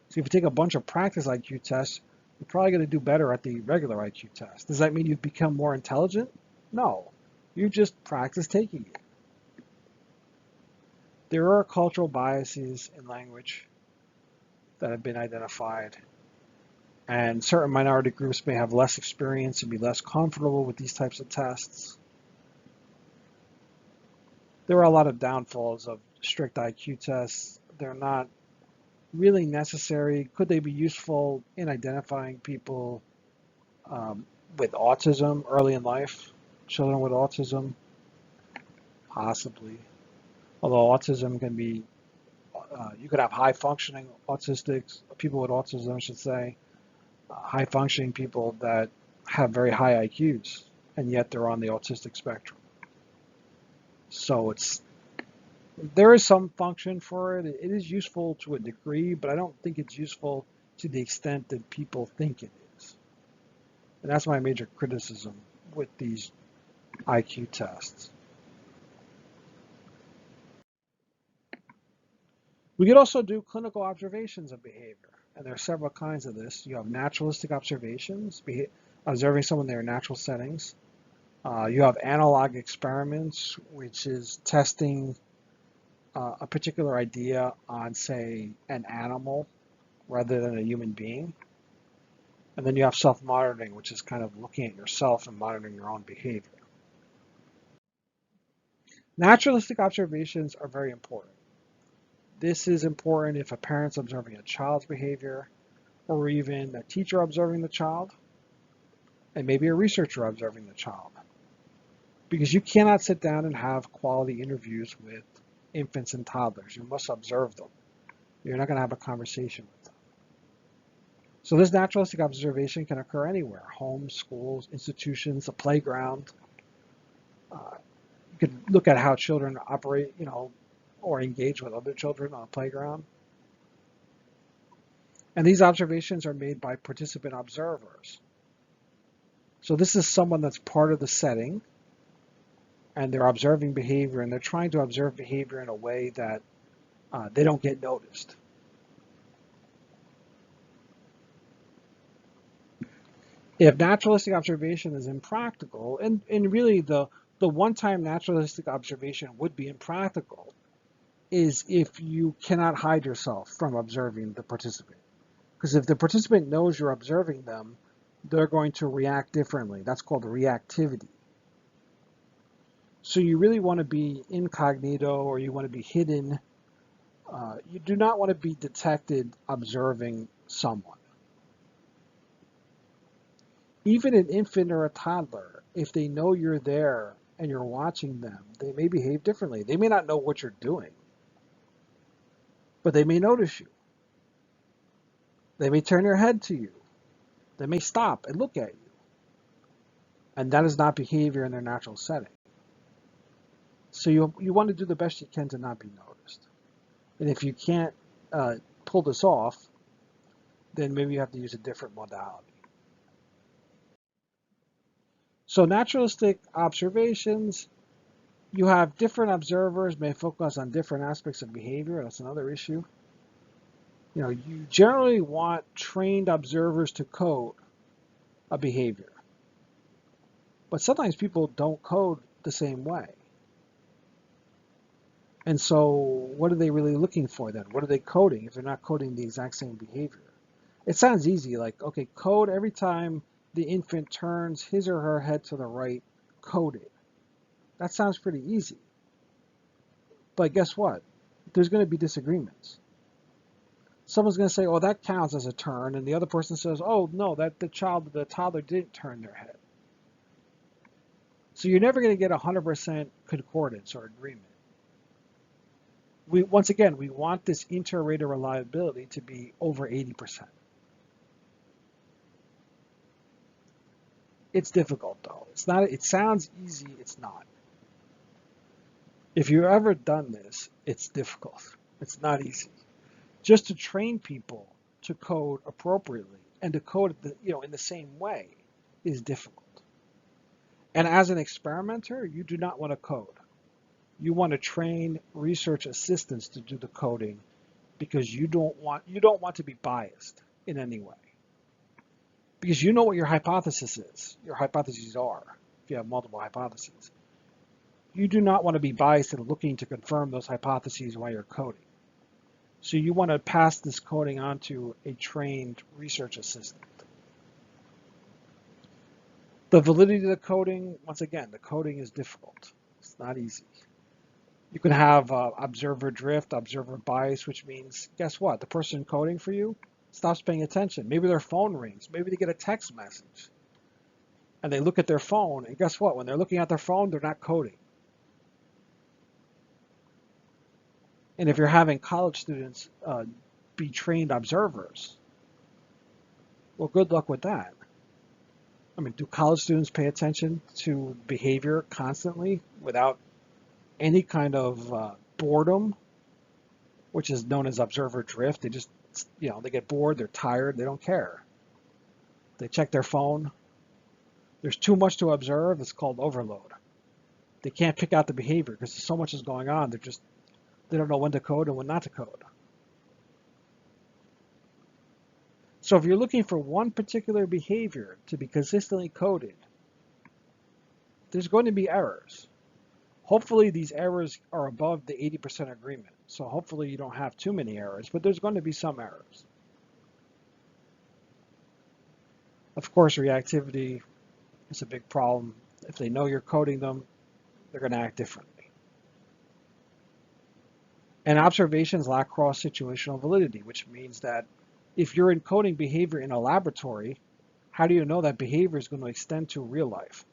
So if you take a bunch of practice IQ tests, you're probably going to do better at the regular IQ test. Does that mean you've become more intelligent? No. You just practice taking it. There are cultural biases in language that have been identified, and certain minority groups may have less experience and be less comfortable with these types of tests. There are a lot of downfalls of strict IQ tests. They're not really necessary. Could they be useful in identifying people with autism early in life? Children with autism? Possibly. Although autism can be, you could have high functioning autistics, people with autism, I should say, high functioning people that have very high IQs, and yet they're on the autistic spectrum. So there is some function for it. It is useful to a degree, but I don't think it's useful to the extent that people think it is. And that's my major criticism with these IQ tests. We could also do clinical observations of behavior, and there are several kinds of this. You have naturalistic observations, observing someone in their natural settings. You have analog experiments, which is testing a particular idea on, say, an animal rather than a human being. And then you have self-monitoring, which is kind of looking at yourself and monitoring your own behavior. Naturalistic observations are very important. This is important if a parent's observing a child's behavior, or even a teacher observing the child, and maybe a researcher observing the child. Because you cannot sit down and have quality interviews with infants and toddlers. You must observe them. You're not going to have a conversation with them. So this naturalistic observation can occur anywhere: homes, schools, institutions, a playground. You could look at how children operate, or engage with other children on a playground. And these observations are made by participant observers. So this is someone that's part of the setting, and they're observing behavior, and they're trying to observe behavior in a way that they don't get noticed. If naturalistic observation is impractical, and really the one-time naturalistic observation would be impractical, is if you cannot hide yourself from observing the participant. Because if the participant knows you're observing them, they're going to react differently. That's called reactivity. So you really want to be incognito, or you want to be hidden. You do not want to be detected observing someone. Even an infant or a toddler, if they know you're there and you're watching them, they may behave differently. They may not know what you're doing, but they may notice you. They may turn their head to you. They may stop and look at you. And that is not behavior in their natural setting. So you want to do the best you can to not be noticed. And if you can't pull this off, then maybe you have to use a different modality. So naturalistic observations, you have different observers may focus on different aspects of behavior. That's another issue. You generally want trained observers to code a behavior. But sometimes people don't code the same way. And so what are they really looking for then? What are they coding if they're not coding the exact same behavior? It sounds easy, like, okay, code every time the infant turns his or her head to the right, code it. That sounds pretty easy. But guess what? There's going to be disagreements. Someone's going to say, oh, that counts as a turn, and the other person says, oh, no, that the toddler didn't turn their head. So you're never going to get 100% concordance or agreement. Once again, we want this inter-rater reliability to be over 80%. It's difficult though. It's not. It sounds easy. It's not. If you've ever done this, it's difficult. It's not easy. Just to train people to code appropriately and to code in the same way is difficult. And as an experimenter, you do not want to code. You want to train research assistants to do the coding because you don't want to be biased in any way. Because you know what your hypothesis is. Your hypotheses are, if you have multiple hypotheses. You do not want to be biased in looking to confirm those hypotheses while you're coding. So you want to pass this coding on to a trained research assistant. The validity of the coding, once again, the coding is difficult. It's not easy. You can have observer drift, observer bias, which means, guess what? The person coding for you stops paying attention. Maybe their phone rings. Maybe they get a text message. And they look at their phone, and guess what? When they're looking at their phone, they're not coding. And if you're having college students be trained observers, well, good luck with that. I mean, do college students pay attention to behavior constantly without any kind of boredom, which is known as observer drift? They just, they get bored, they're tired, they don't care. They check their phone. There's too much to observe, it's called overload. They can't pick out the behavior because so much is going on, they don't know when to code and when not to code. So if you're looking for one particular behavior to be consistently coded, there's going to be errors. Hopefully these errors are above the 80% agreement. So hopefully you don't have too many errors, but there's going to be some errors. Of course, reactivity is a big problem. If they know you're coding them, they're going to act differently. And observations lack cross-situational validity, which means that if you're encoding behavior in a laboratory, how do you know that behavior is going to extend to real life?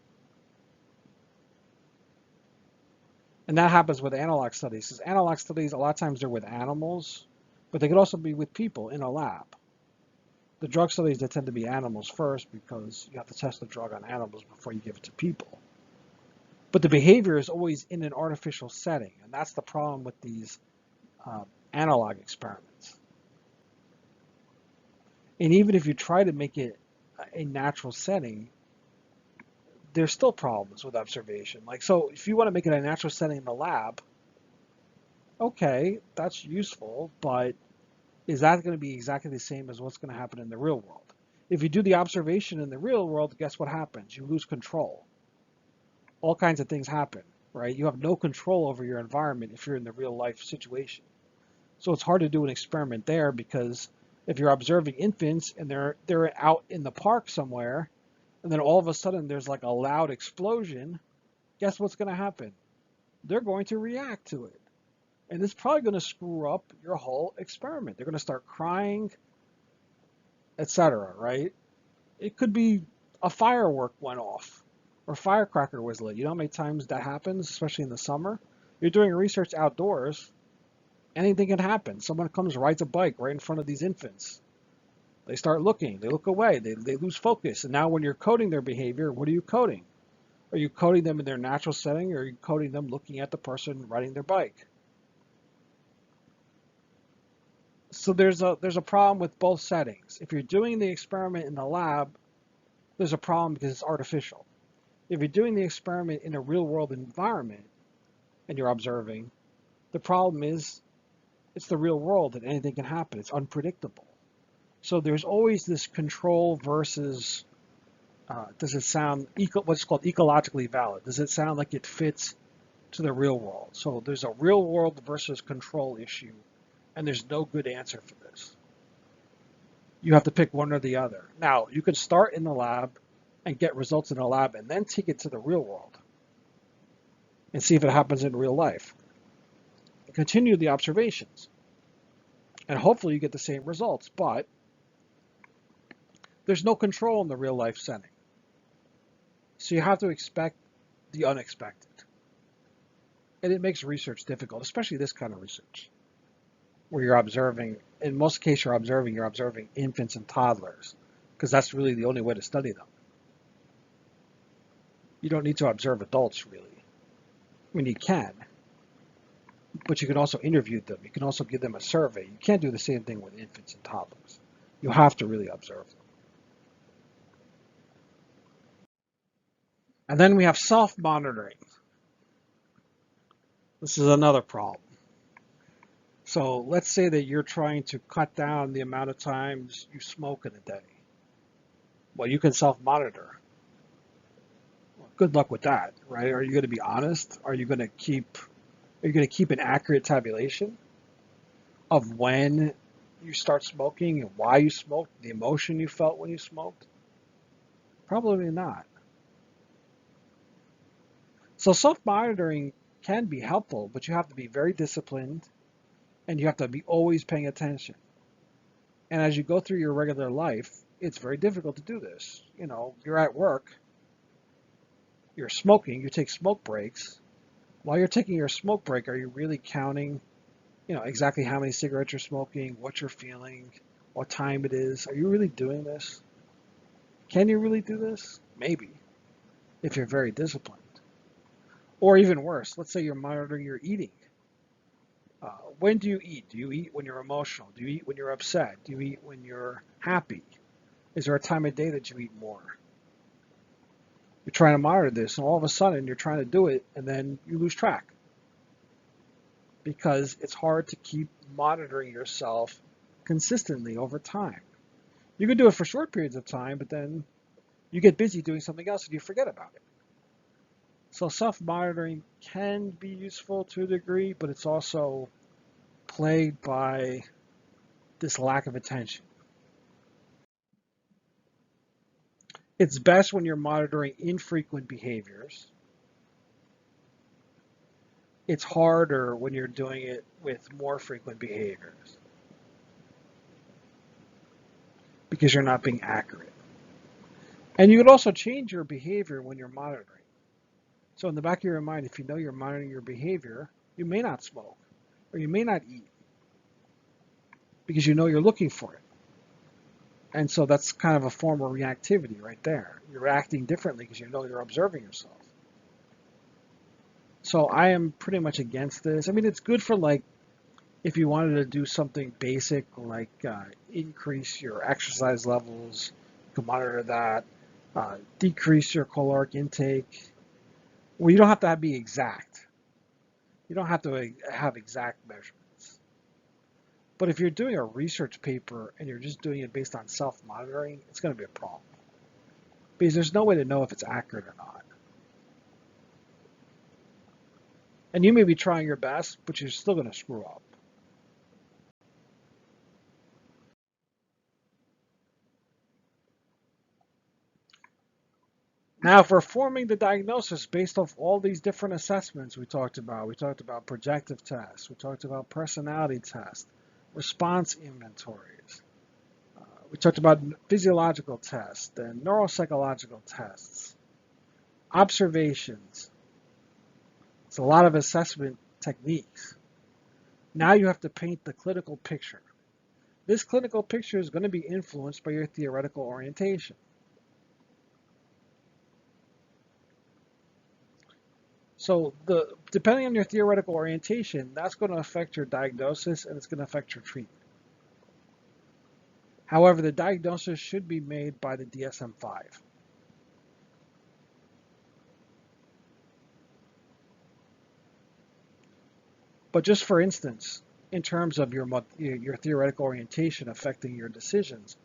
And that happens with analog studies. Because analog studies, a lot of times they're with animals, but they could also be with people in a lab. The drug studies, they tend to be animals first because you have to test the drug on animals before you give it to people. But the behavior is always in an artificial setting, and that's the problem with these analog experiments. And even if you try to make it a natural setting, there's still problems with observation. So if you want to make it a natural setting in the lab, okay, that's useful, but is that going to be exactly the same as what's going to happen in the real world? If you do the observation in the real world, guess what happens? You lose control. All kinds of things happen, right? You have no control over your environment if you're in the real life situation. So it's hard to do an experiment there because if you're observing infants and they're out in the park somewhere, and then all of a sudden there's like a loud explosion, guess what's going to happen? They're going to react to it. And it's probably going to screw up your whole experiment. They're going to start crying, etc., right? It could be a firework went off or firecracker was lit. You know how many times that happens, especially in the summer? You're doing research outdoors, anything can happen. Someone comes, rides a bike right in front of these infants. They start looking, they look away, they lose focus. And now when you're coding their behavior, what are you coding? Are you coding them in their natural setting, or are you coding them looking at the person riding their bike? So there's a problem with both settings. If you're doing the experiment in the lab, there's a problem because it's artificial. If you're doing the experiment in a real world environment and you're observing, the problem is it's the real world and anything can happen. It's unpredictable. So there's always this control versus, does it sound what's called ecologically valid? Does it sound like it fits to the real world? So there's a real world versus control issue, and there's no good answer for this. You have to pick one or the other. Now, you can start in the lab and get results in the lab and then take it to the real world and see if it happens in real life. Continue the observations, and hopefully you get the same results, but there's no control in the real life setting. So you have to expect the unexpected. And it makes research difficult, especially this kind of research, where you're observing, in most cases you're observing infants and toddlers, because that's really the only way to study them. You don't need to observe adults, really. I mean, you can, but you can also interview them. You can also give them a survey. You can't do the same thing with infants and toddlers. You have to really observe them. And then we have self-monitoring. This is another problem. So let's say that you're trying to cut down the amount of times you smoke in a day. Well, you can self-monitor. Well, good luck with that, right? Are you going to be honest? Are you going to keep an accurate tabulation of when you start smoking and why you smoked, the emotion you felt when you smoked? Probably not. So self-monitoring can be helpful, but you have to be very disciplined and you have to be always paying attention. And as you go through your regular life, it's very difficult to do this. You know, you're at work, you're smoking, you take smoke breaks. While you're taking your smoke break, are you really counting, exactly how many cigarettes you're smoking, what you're feeling, what time it is? Are you really doing this? Can you really do this? Maybe, if you're very disciplined. Or even worse, let's say you're monitoring your eating. When do you eat? Do you eat when you're emotional? Do you eat when you're upset? Do you eat when you're happy? Is there a time of day that you eat more? You're trying to monitor this, and all of a sudden you're trying to do it, and then you lose track. Because it's hard to keep monitoring yourself consistently over time. You can do it for short periods of time, but then you get busy doing something else and you forget about it. So self-monitoring can be useful to a degree, but it's also plagued by this lack of attention. It's best when you're monitoring infrequent behaviors. It's harder when you're doing it with more frequent behaviors because you're not being accurate. And you could also change your behavior when you're monitoring. So in the back of your mind, if you know you're monitoring your behavior, you may not smoke or you may not eat because you know you're looking for it. And so that's kind of a form of reactivity right there. You're acting differently because you know you're observing yourself. So I am pretty much against this. I mean, it's good for if you wanted to do something basic like increase your exercise levels, you can monitor that, decrease your caloric intake. Well, you don't have to be exact. You don't have to have exact measurements. But if you're doing a research paper and you're just doing it based on self-monitoring, it's going to be a problem. Because there's no way to know if it's accurate or not. And you may be trying your best, but you're still going to screw up. Now, if we're forming the diagnosis based off all these different assessments we talked about projective tests, we talked about personality tests, response inventories, we talked about physiological tests and neuropsychological tests, observations. It's a lot of assessment techniques. Now you have to paint the clinical picture. This clinical picture is going to be influenced by your theoretical orientation. So depending on your theoretical orientation, that's going to affect your diagnosis and it's going to affect your treatment. However, the diagnosis should be made by the DSM-5. But just for instance, in terms of your theoretical orientation affecting your decisions,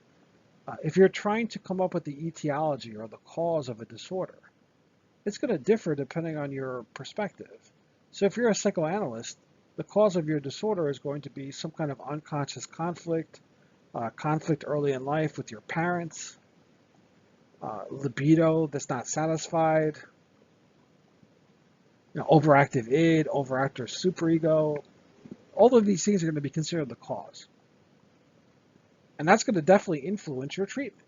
if you're trying to come up with the etiology or the cause of a disorder, it's going to differ depending on your perspective. So if you're a psychoanalyst, the cause of your disorder is going to be some kind of unconscious conflict, conflict early in life with your parents, libido that's not satisfied, overactive id, overactive superego. All of these things are going to be considered the cause. And that's going to definitely influence your treatment.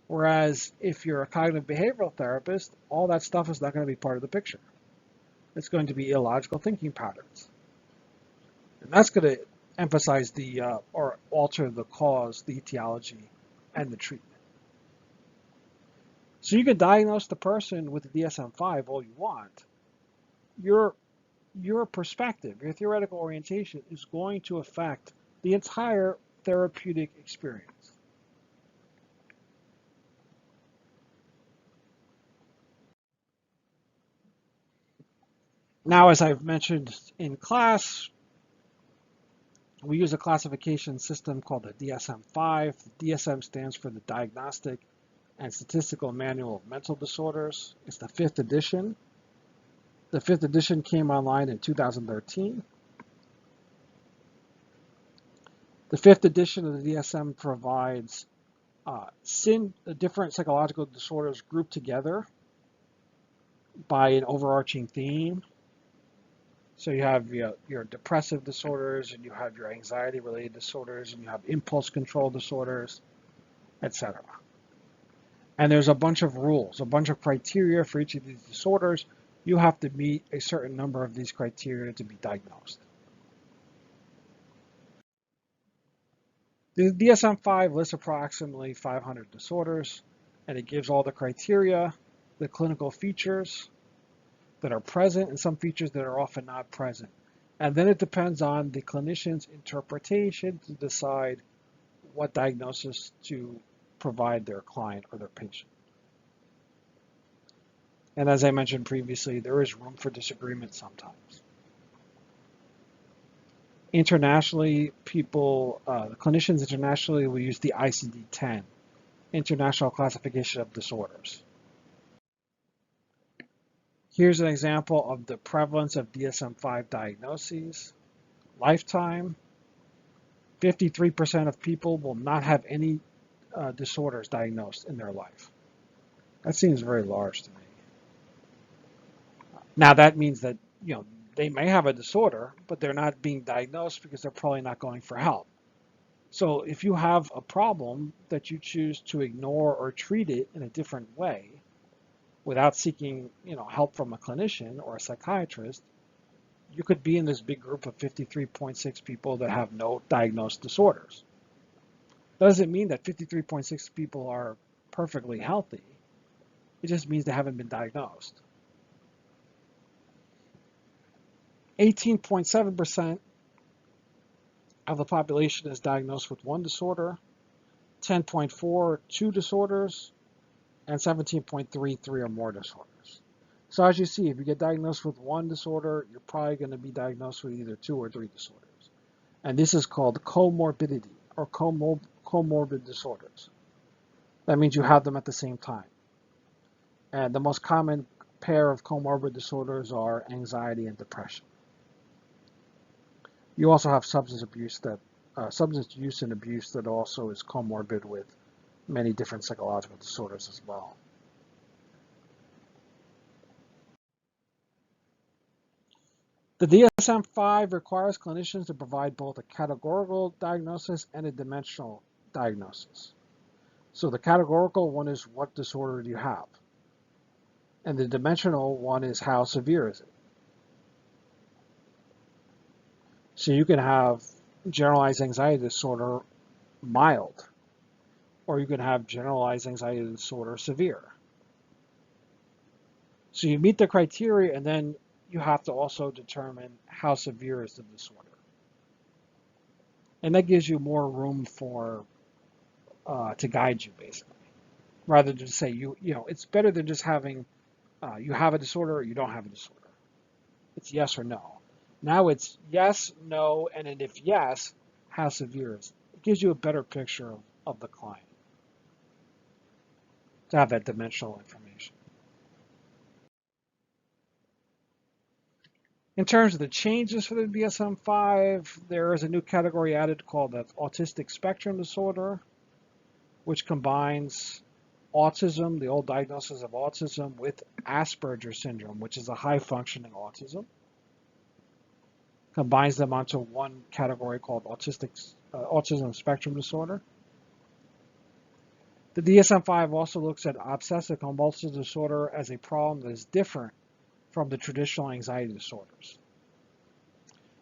Whereas if you're a cognitive behavioral therapist, all that stuff is not going to be part of the picture. It's going to be illogical thinking patterns. And that's going to emphasize or alter the cause, the etiology, and the treatment. So you can diagnose the person with the DSM-5 all you want. Your perspective, your theoretical orientation is going to affect the entire therapeutic experience. Now, as I've mentioned in class, we use a classification system called the DSM-5. The DSM stands for the Diagnostic and Statistical Manual of Mental Disorders. It's the 5th edition. The 5th edition came online in 2013. The 5th edition of the DSM provides different psychological disorders grouped together by an overarching theme. So you have your depressive disorders, and you have your anxiety-related disorders, and you have impulse control disorders, etc. And there's a bunch of rules, a bunch of criteria for each of these disorders. You have to meet a certain number of these criteria to be diagnosed. The DSM-5 lists approximately 500 disorders, and it gives all the criteria, the clinical features that are present, and some features that are often not present. And then it depends on the clinician's interpretation to decide what diagnosis to provide their client or their patient. And as I mentioned previously, there is room for disagreement sometimes. Internationally, the clinicians internationally will use the ICD-10, International Classification of Disorders. Here's an example of the prevalence of DSM-5 diagnoses. Lifetime, 53% of people will not have any disorders diagnosed in their life. That seems very large to me. Now that means that, they may have a disorder, but they're not being diagnosed because they're probably not going for help. So if you have a problem that you choose to ignore or treat it in a different way without seeking, help from a clinician or a psychiatrist, you could be in this big group of 53.6 people that have no diagnosed disorders. Doesn't mean that 53.6 people are perfectly healthy. It just means they haven't been diagnosed. 18.7% of the population is diagnosed with one disorder, 10.4 two disorders, and 17.3 three or more disorders. So as you see, if you get diagnosed with one disorder, you're probably going to be diagnosed with either 2 or 3 disorders. And this is called comorbidity or comorbid disorders. That means you have them at the same time. And the most common pair of comorbid disorders are anxiety and depression. You also have substance use and abuse that also is comorbid with many different psychological disorders as well. The DSM-5 requires clinicians to provide both a categorical diagnosis and a dimensional diagnosis. So the categorical one is what disorder do you have? And the dimensional one is how severe is it? So you can have generalized anxiety disorder mild, or you can have generalized anxiety disorder severe. So you meet the criteria, and then you have to also determine how severe is the disorder. And that gives you more room for to guide you, basically, rather than say it's better than just having you have a disorder or you don't have a disorder. It's yes or no. Now it's yes, no, and then if yes, how severe is it? It gives you a better picture of the client to have that dimensional information. In terms of the changes for the DSM-5, there is a new category added called the Autistic Spectrum Disorder, which combines autism, the old diagnosis of autism, with Asperger's syndrome, which is a high-functioning autism. Combines them onto one category called autism spectrum disorder. The DSM-5 also looks at obsessive compulsive disorder as a problem that is different from the traditional anxiety disorders.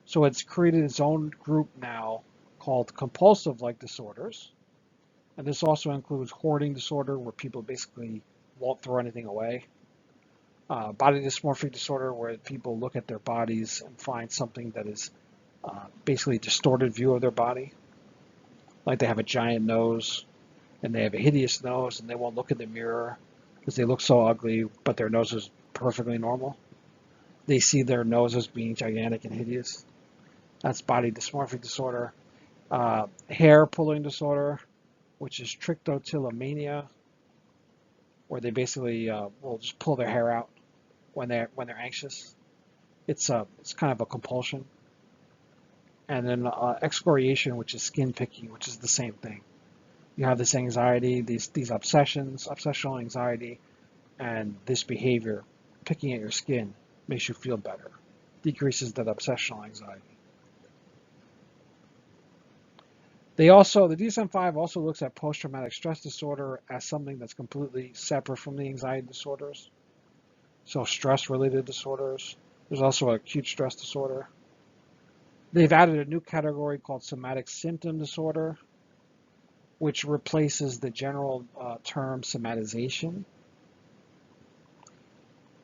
So it's created its own group now called compulsive-like disorders. And this also includes hoarding disorder, where people basically won't throw anything away. Body dysmorphic disorder, where people look at their bodies and find something that is basically a distorted view of their body. Like they have a giant nose and they have a hideous nose and they won't look in the mirror because they look so ugly, but their nose is perfectly normal. They see their nose as being gigantic and hideous. That's body dysmorphic disorder. Hair pulling disorder, which is trichotillomania, where they basically will just pull their hair out when they're anxious. It's kind of a compulsion. And then excoriation, which is skin picking, which is the same thing. You have this anxiety, these obsessions, obsessional anxiety, and this behavior, picking at your skin, makes you feel better, decreases that obsessional anxiety. The DSM-5 also looks at post-traumatic stress disorder as something that's completely separate from the anxiety disorders. So stress-related disorders. There's also acute stress disorder. They've added a new category called somatic symptom disorder, which replaces the general term somatization.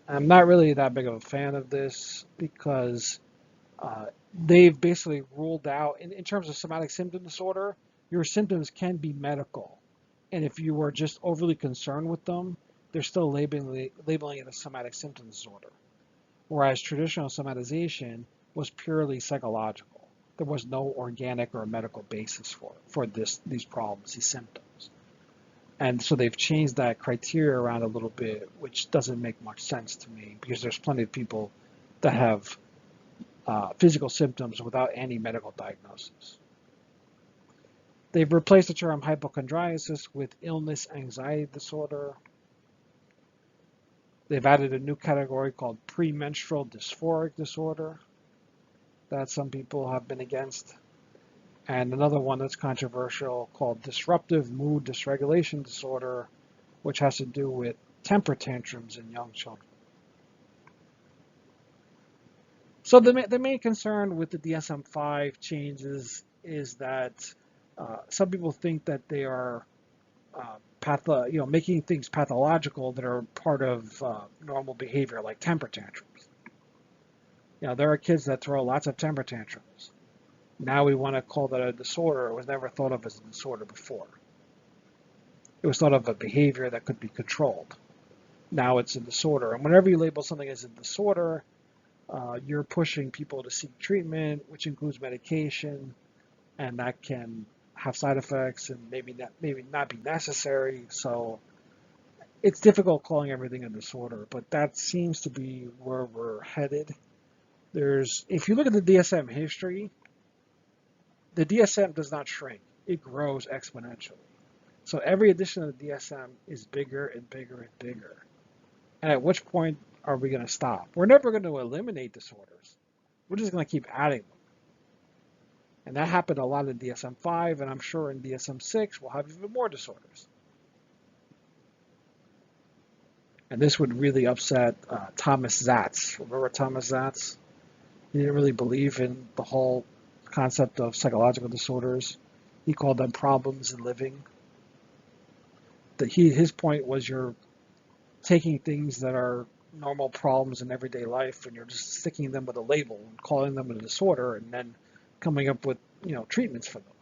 I'm not really that big of a fan of this because they've basically ruled out, in terms of somatic symptom disorder, your symptoms can be medical. And if you were just overly concerned with them, they're still labeling it as somatic symptom disorder. Whereas traditional somatization was purely psychological. There was no organic or medical basis for these problems, these symptoms. And so they've changed that criteria around a little bit, which doesn't make much sense to me because there's plenty of people that have physical symptoms without any medical diagnosis. They've replaced the term hypochondriasis with illness anxiety disorder. They've added a new category called premenstrual dysphoric disorder that some people have been against. And another one that's controversial called disruptive mood dysregulation disorder, which has to do with temper tantrums in young children. So the main concern with the DSM-5 changes is that some people think that they are making things pathological that are part of normal behavior, like temper tantrums. There are kids that throw lots of temper tantrums. Now we want to call that a disorder. It was never thought of as a disorder before. It was thought of a behavior that could be controlled. Now it's a disorder. And whenever you label something as a disorder, you're pushing people to seek treatment, which includes medication, and that can have side effects and maybe not be necessary. So it's difficult calling everything a disorder, but that seems to be where we're headed. If you look at the DSM history, the DSM does not shrink. It grows exponentially. So every edition of the DSM is bigger and bigger and bigger. And at which point are we going to stop? We're never going to eliminate disorders. We're just going to keep adding them. And that happened a lot in DSM-5, and I'm sure in DSM-6 we'll have even more disorders. And this would really upset Thomas Zatz. Remember Thomas Zatz? He didn't really believe in the whole concept of psychological disorders. He called them problems in living. His point was you're taking things that are normal problems in everyday life and you're just sticking them with a label and calling them a disorder and then coming up with treatments for them.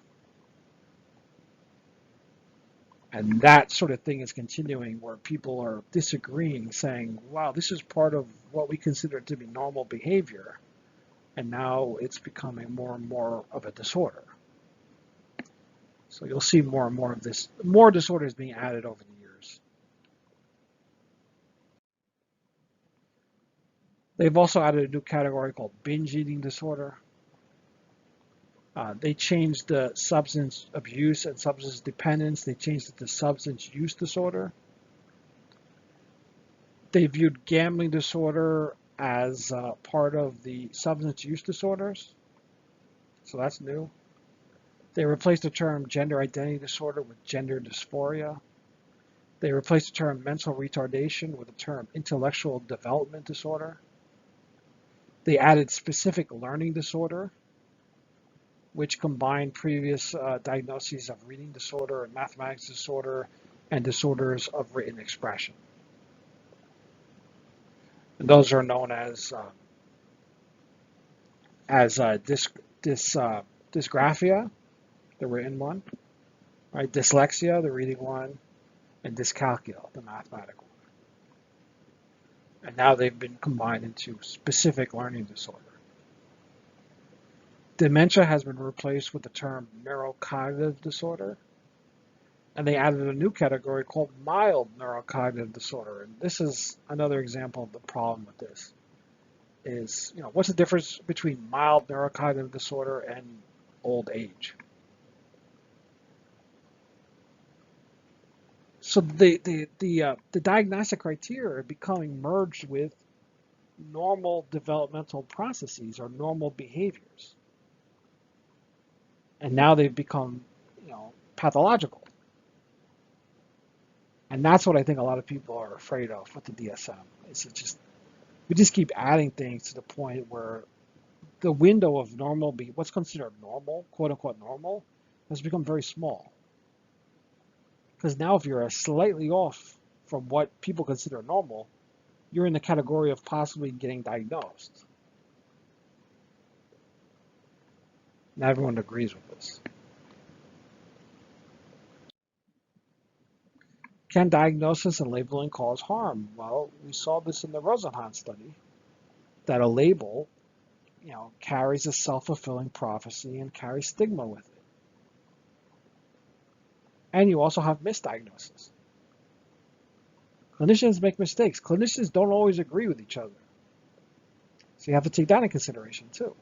And that sort of thing is continuing where people are disagreeing, saying, wow, this is part of what we consider to be normal behavior. And now it's becoming more and more of a disorder. So you'll see more and more of this, more disorders being added over the years. They've also added a new category called binge eating disorder. They changed the substance abuse and substance dependence. They changed it to substance use disorder. They viewed gambling disorder as part of the substance use disorders. So that's new. They replaced the term gender identity disorder with gender dysphoria. They replaced the term mental retardation with the term intellectual development disorder. They added specific learning disorder, which combined previous diagnoses of reading disorder and mathematics disorder and disorders of written expression. And those are known as dysgraphia, the written one, right? Dyslexia, the reading one, and dyscalculia, the mathematical one. And now they've been combined into specific learning disorder. Dementia has been replaced with the term neurocognitive disorder, and they added a new category called mild neurocognitive disorder. And this is another example of the problem with this. Is, what's the difference between mild neurocognitive disorder and old age? So the diagnostic criteria are becoming merged with normal developmental processes or normal behaviors. And now they've become, pathological. And that's what I think a lot of people are afraid of with the DSM. We just keep adding things to the point where the window of normal, what's considered normal, quote unquote normal, has become very small. Because now if you're slightly off from what people consider normal, you're in the category of possibly getting diagnosed. Not everyone agrees with this. Can diagnosis and labeling cause harm? Well, we saw this in the Rosenhan study, that a label, carries a self-fulfilling prophecy and carries stigma with it. And you also have misdiagnosis. Clinicians make mistakes. Clinicians don't always agree with each other. So you have to take that in consideration too.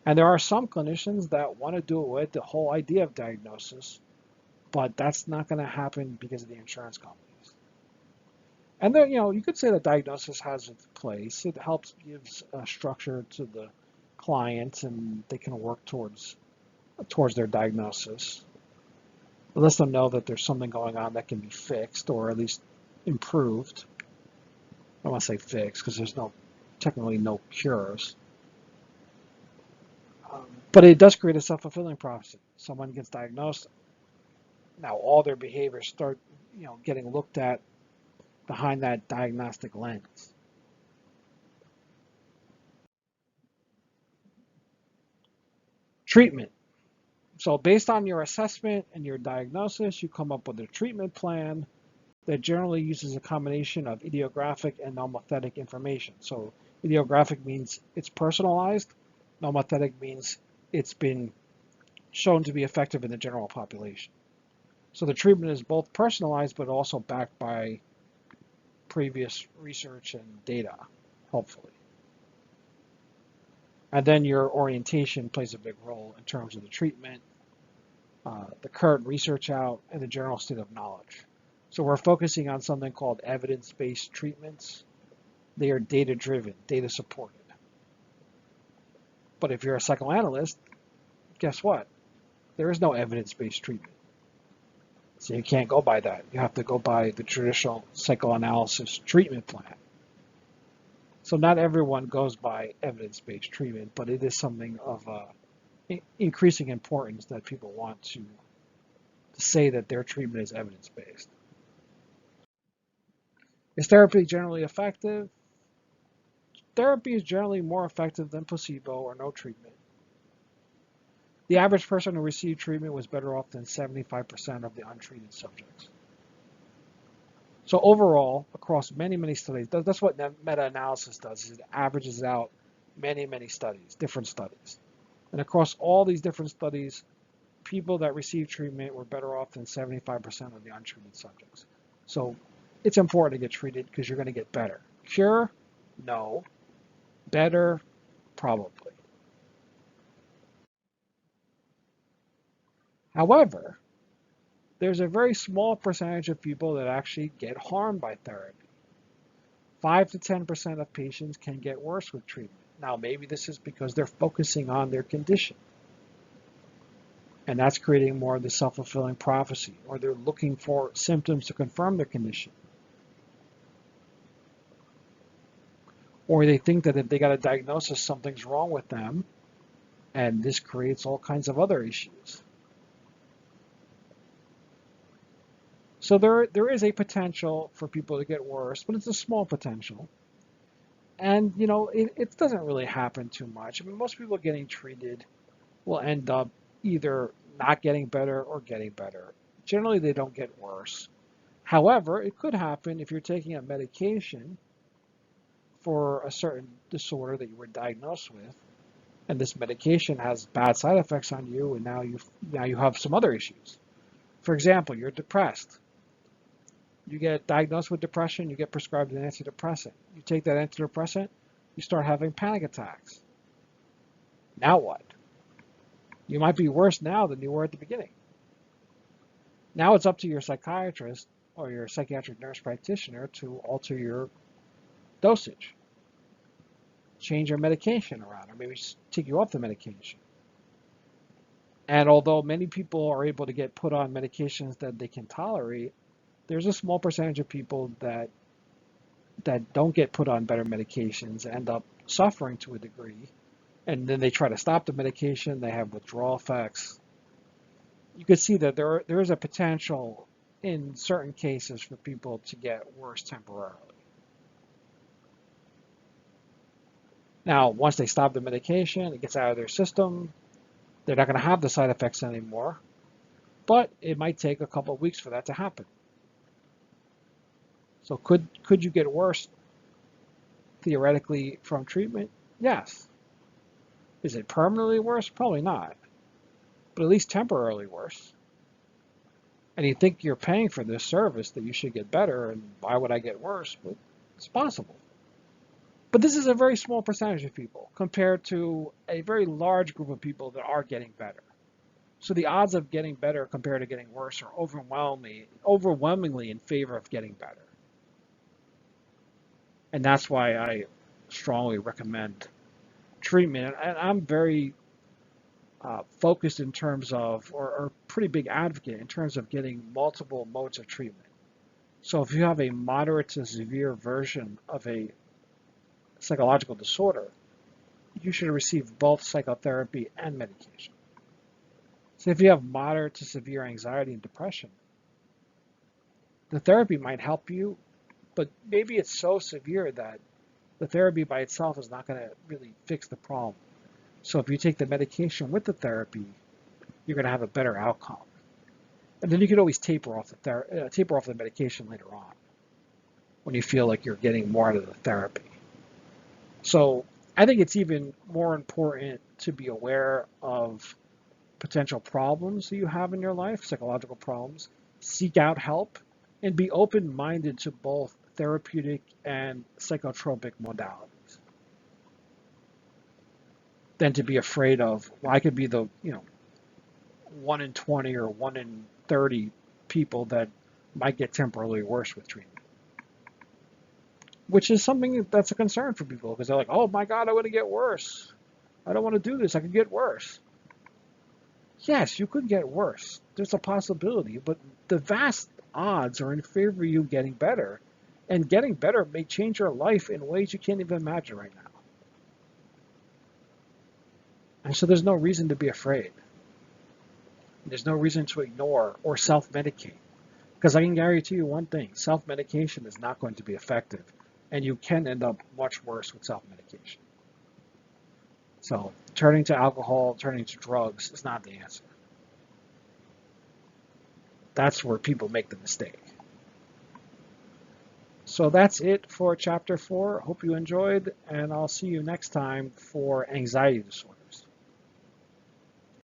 And there are some clinicians that want to do away with the whole idea of diagnosis, but that's not going to happen because of the insurance companies. And then, you could say that diagnosis has its place. It helps, gives a structure to the client, and they can work towards their diagnosis. It lets them know that there's something going on that can be fixed, or at least improved. I don't want to say fixed because there's technically no cures. But it does create a self-fulfilling prophecy. Someone gets diagnosed. Now all their behaviors start, getting looked at behind that diagnostic lens. Treatment. So based on your assessment and your diagnosis, you come up with a treatment plan that generally uses a combination of idiographic and nomothetic information. So idiographic means it's personalized. Nomothetic means it's been shown to be effective in the general population. So the treatment is both personalized but also backed by previous research and data, hopefully. And then your orientation plays a big role in terms of the treatment, the current research out, and the general state of knowledge. So we're focusing on something called evidence-based treatments. They are data-driven, data-supported. But if you're a psychoanalyst, guess what? There is no evidence-based treatment. So you can't go by that. You have to go by the traditional psychoanalysis treatment plan. So not everyone goes by evidence-based treatment, but it is something of increasing importance that people want to say that their treatment is evidence-based. Is therapy generally effective? Therapy is generally more effective than placebo or no treatment. The average person who received treatment was better off than 75% of the untreated subjects. So overall, across many, many studies, that's what meta-analysis does, is it averages out many, many studies, different studies. And across all these different studies, people that received treatment were better off than 75% of the untreated subjects. So it's important to get treated because you're going to get better. Cure? No. Better? Probably. However, there's a very small percentage of people that actually get harmed by therapy. 5 to 10% of patients can get worse with treatment. Now, maybe this is because they're focusing on their condition. And that's creating more of the self-fulfilling prophecy, or they're looking for symptoms to confirm their condition. Or they think that if they got a diagnosis, something's wrong with them, and this creates all kinds of other issues. So there is a potential for people to get worse, but it's a small potential. And, it doesn't really happen too much. I mean, most people getting treated will end up either not getting better or getting better. Generally, they don't get worse. However, it could happen if you're taking a medication for a certain disorder that you were diagnosed with, and this medication has bad side effects on you, and now you have some other issues. For example, you're depressed. You get diagnosed with depression, you get prescribed an antidepressant. You take that antidepressant, you start having panic attacks. Now what? You might be worse now than you were at the beginning. Now it's up to your psychiatrist or your psychiatric nurse practitioner to alter your dosage. Change your medication around, or maybe take you off the medication. And although many people are able to get put on medications that they can tolerate, there's a small percentage of people that don't get put on better medications, end up suffering to a degree, and then they try to stop the medication, they have withdrawal effects. You can see that there is a potential in certain cases for people to get worse temporarily. Now, once they stop the medication, it gets out of their system, they're not going to have the side effects anymore, but it might take a couple of weeks for that to happen. So could you get worse theoretically from treatment? Yes. Is it permanently worse? Probably not, but at least temporarily worse. And you think you're paying for this service, that you should get better, and why would I get worse? But it's possible. But this is a very small percentage of people compared to a very large group of people that are getting better. So the odds of getting better compared to getting worse are overwhelmingly in favor of getting better. And that's why I strongly recommend treatment. And I'm very focused in terms of, or pretty big advocate in terms of getting multiple modes of treatment. So if you have a moderate to severe version of a psychological disorder, you should receive both psychotherapy and medication. So if you have moderate to severe anxiety and depression, the therapy might help you, but maybe it's so severe that the therapy by itself is not going to really fix the problem. So if you take the medication with the therapy, you're going to have a better outcome. And then you can always taper off the medication later on when you feel like you're getting more out of the therapy. So I think it's even more important to be aware of potential problems that you have in your life, psychological problems, seek out help, and be open-minded to both therapeutic and psychotropic modalities, than to be afraid of, well, I could be the 1 in 20 or 1 in 30 people that might get temporarily worse with treatment. Which is something that's a concern for people, because they're like, oh my God, I want to get worse. I don't want to do this. I could get worse. Yes, you could get worse. There's a possibility, but the vast odds are in favor of you getting better. And getting better may change your life in ways you can't even imagine right now. And so there's no reason to be afraid. There's no reason to ignore or self-medicate. Because I can guarantee you one thing, self-medication is not going to be effective. And you can end up much worse with self-medication. So turning to alcohol, turning to drugs is not the answer. That's where people make the mistake. So that's it for Chapter 4. Hope you enjoyed, and I'll see you next time for anxiety disorder.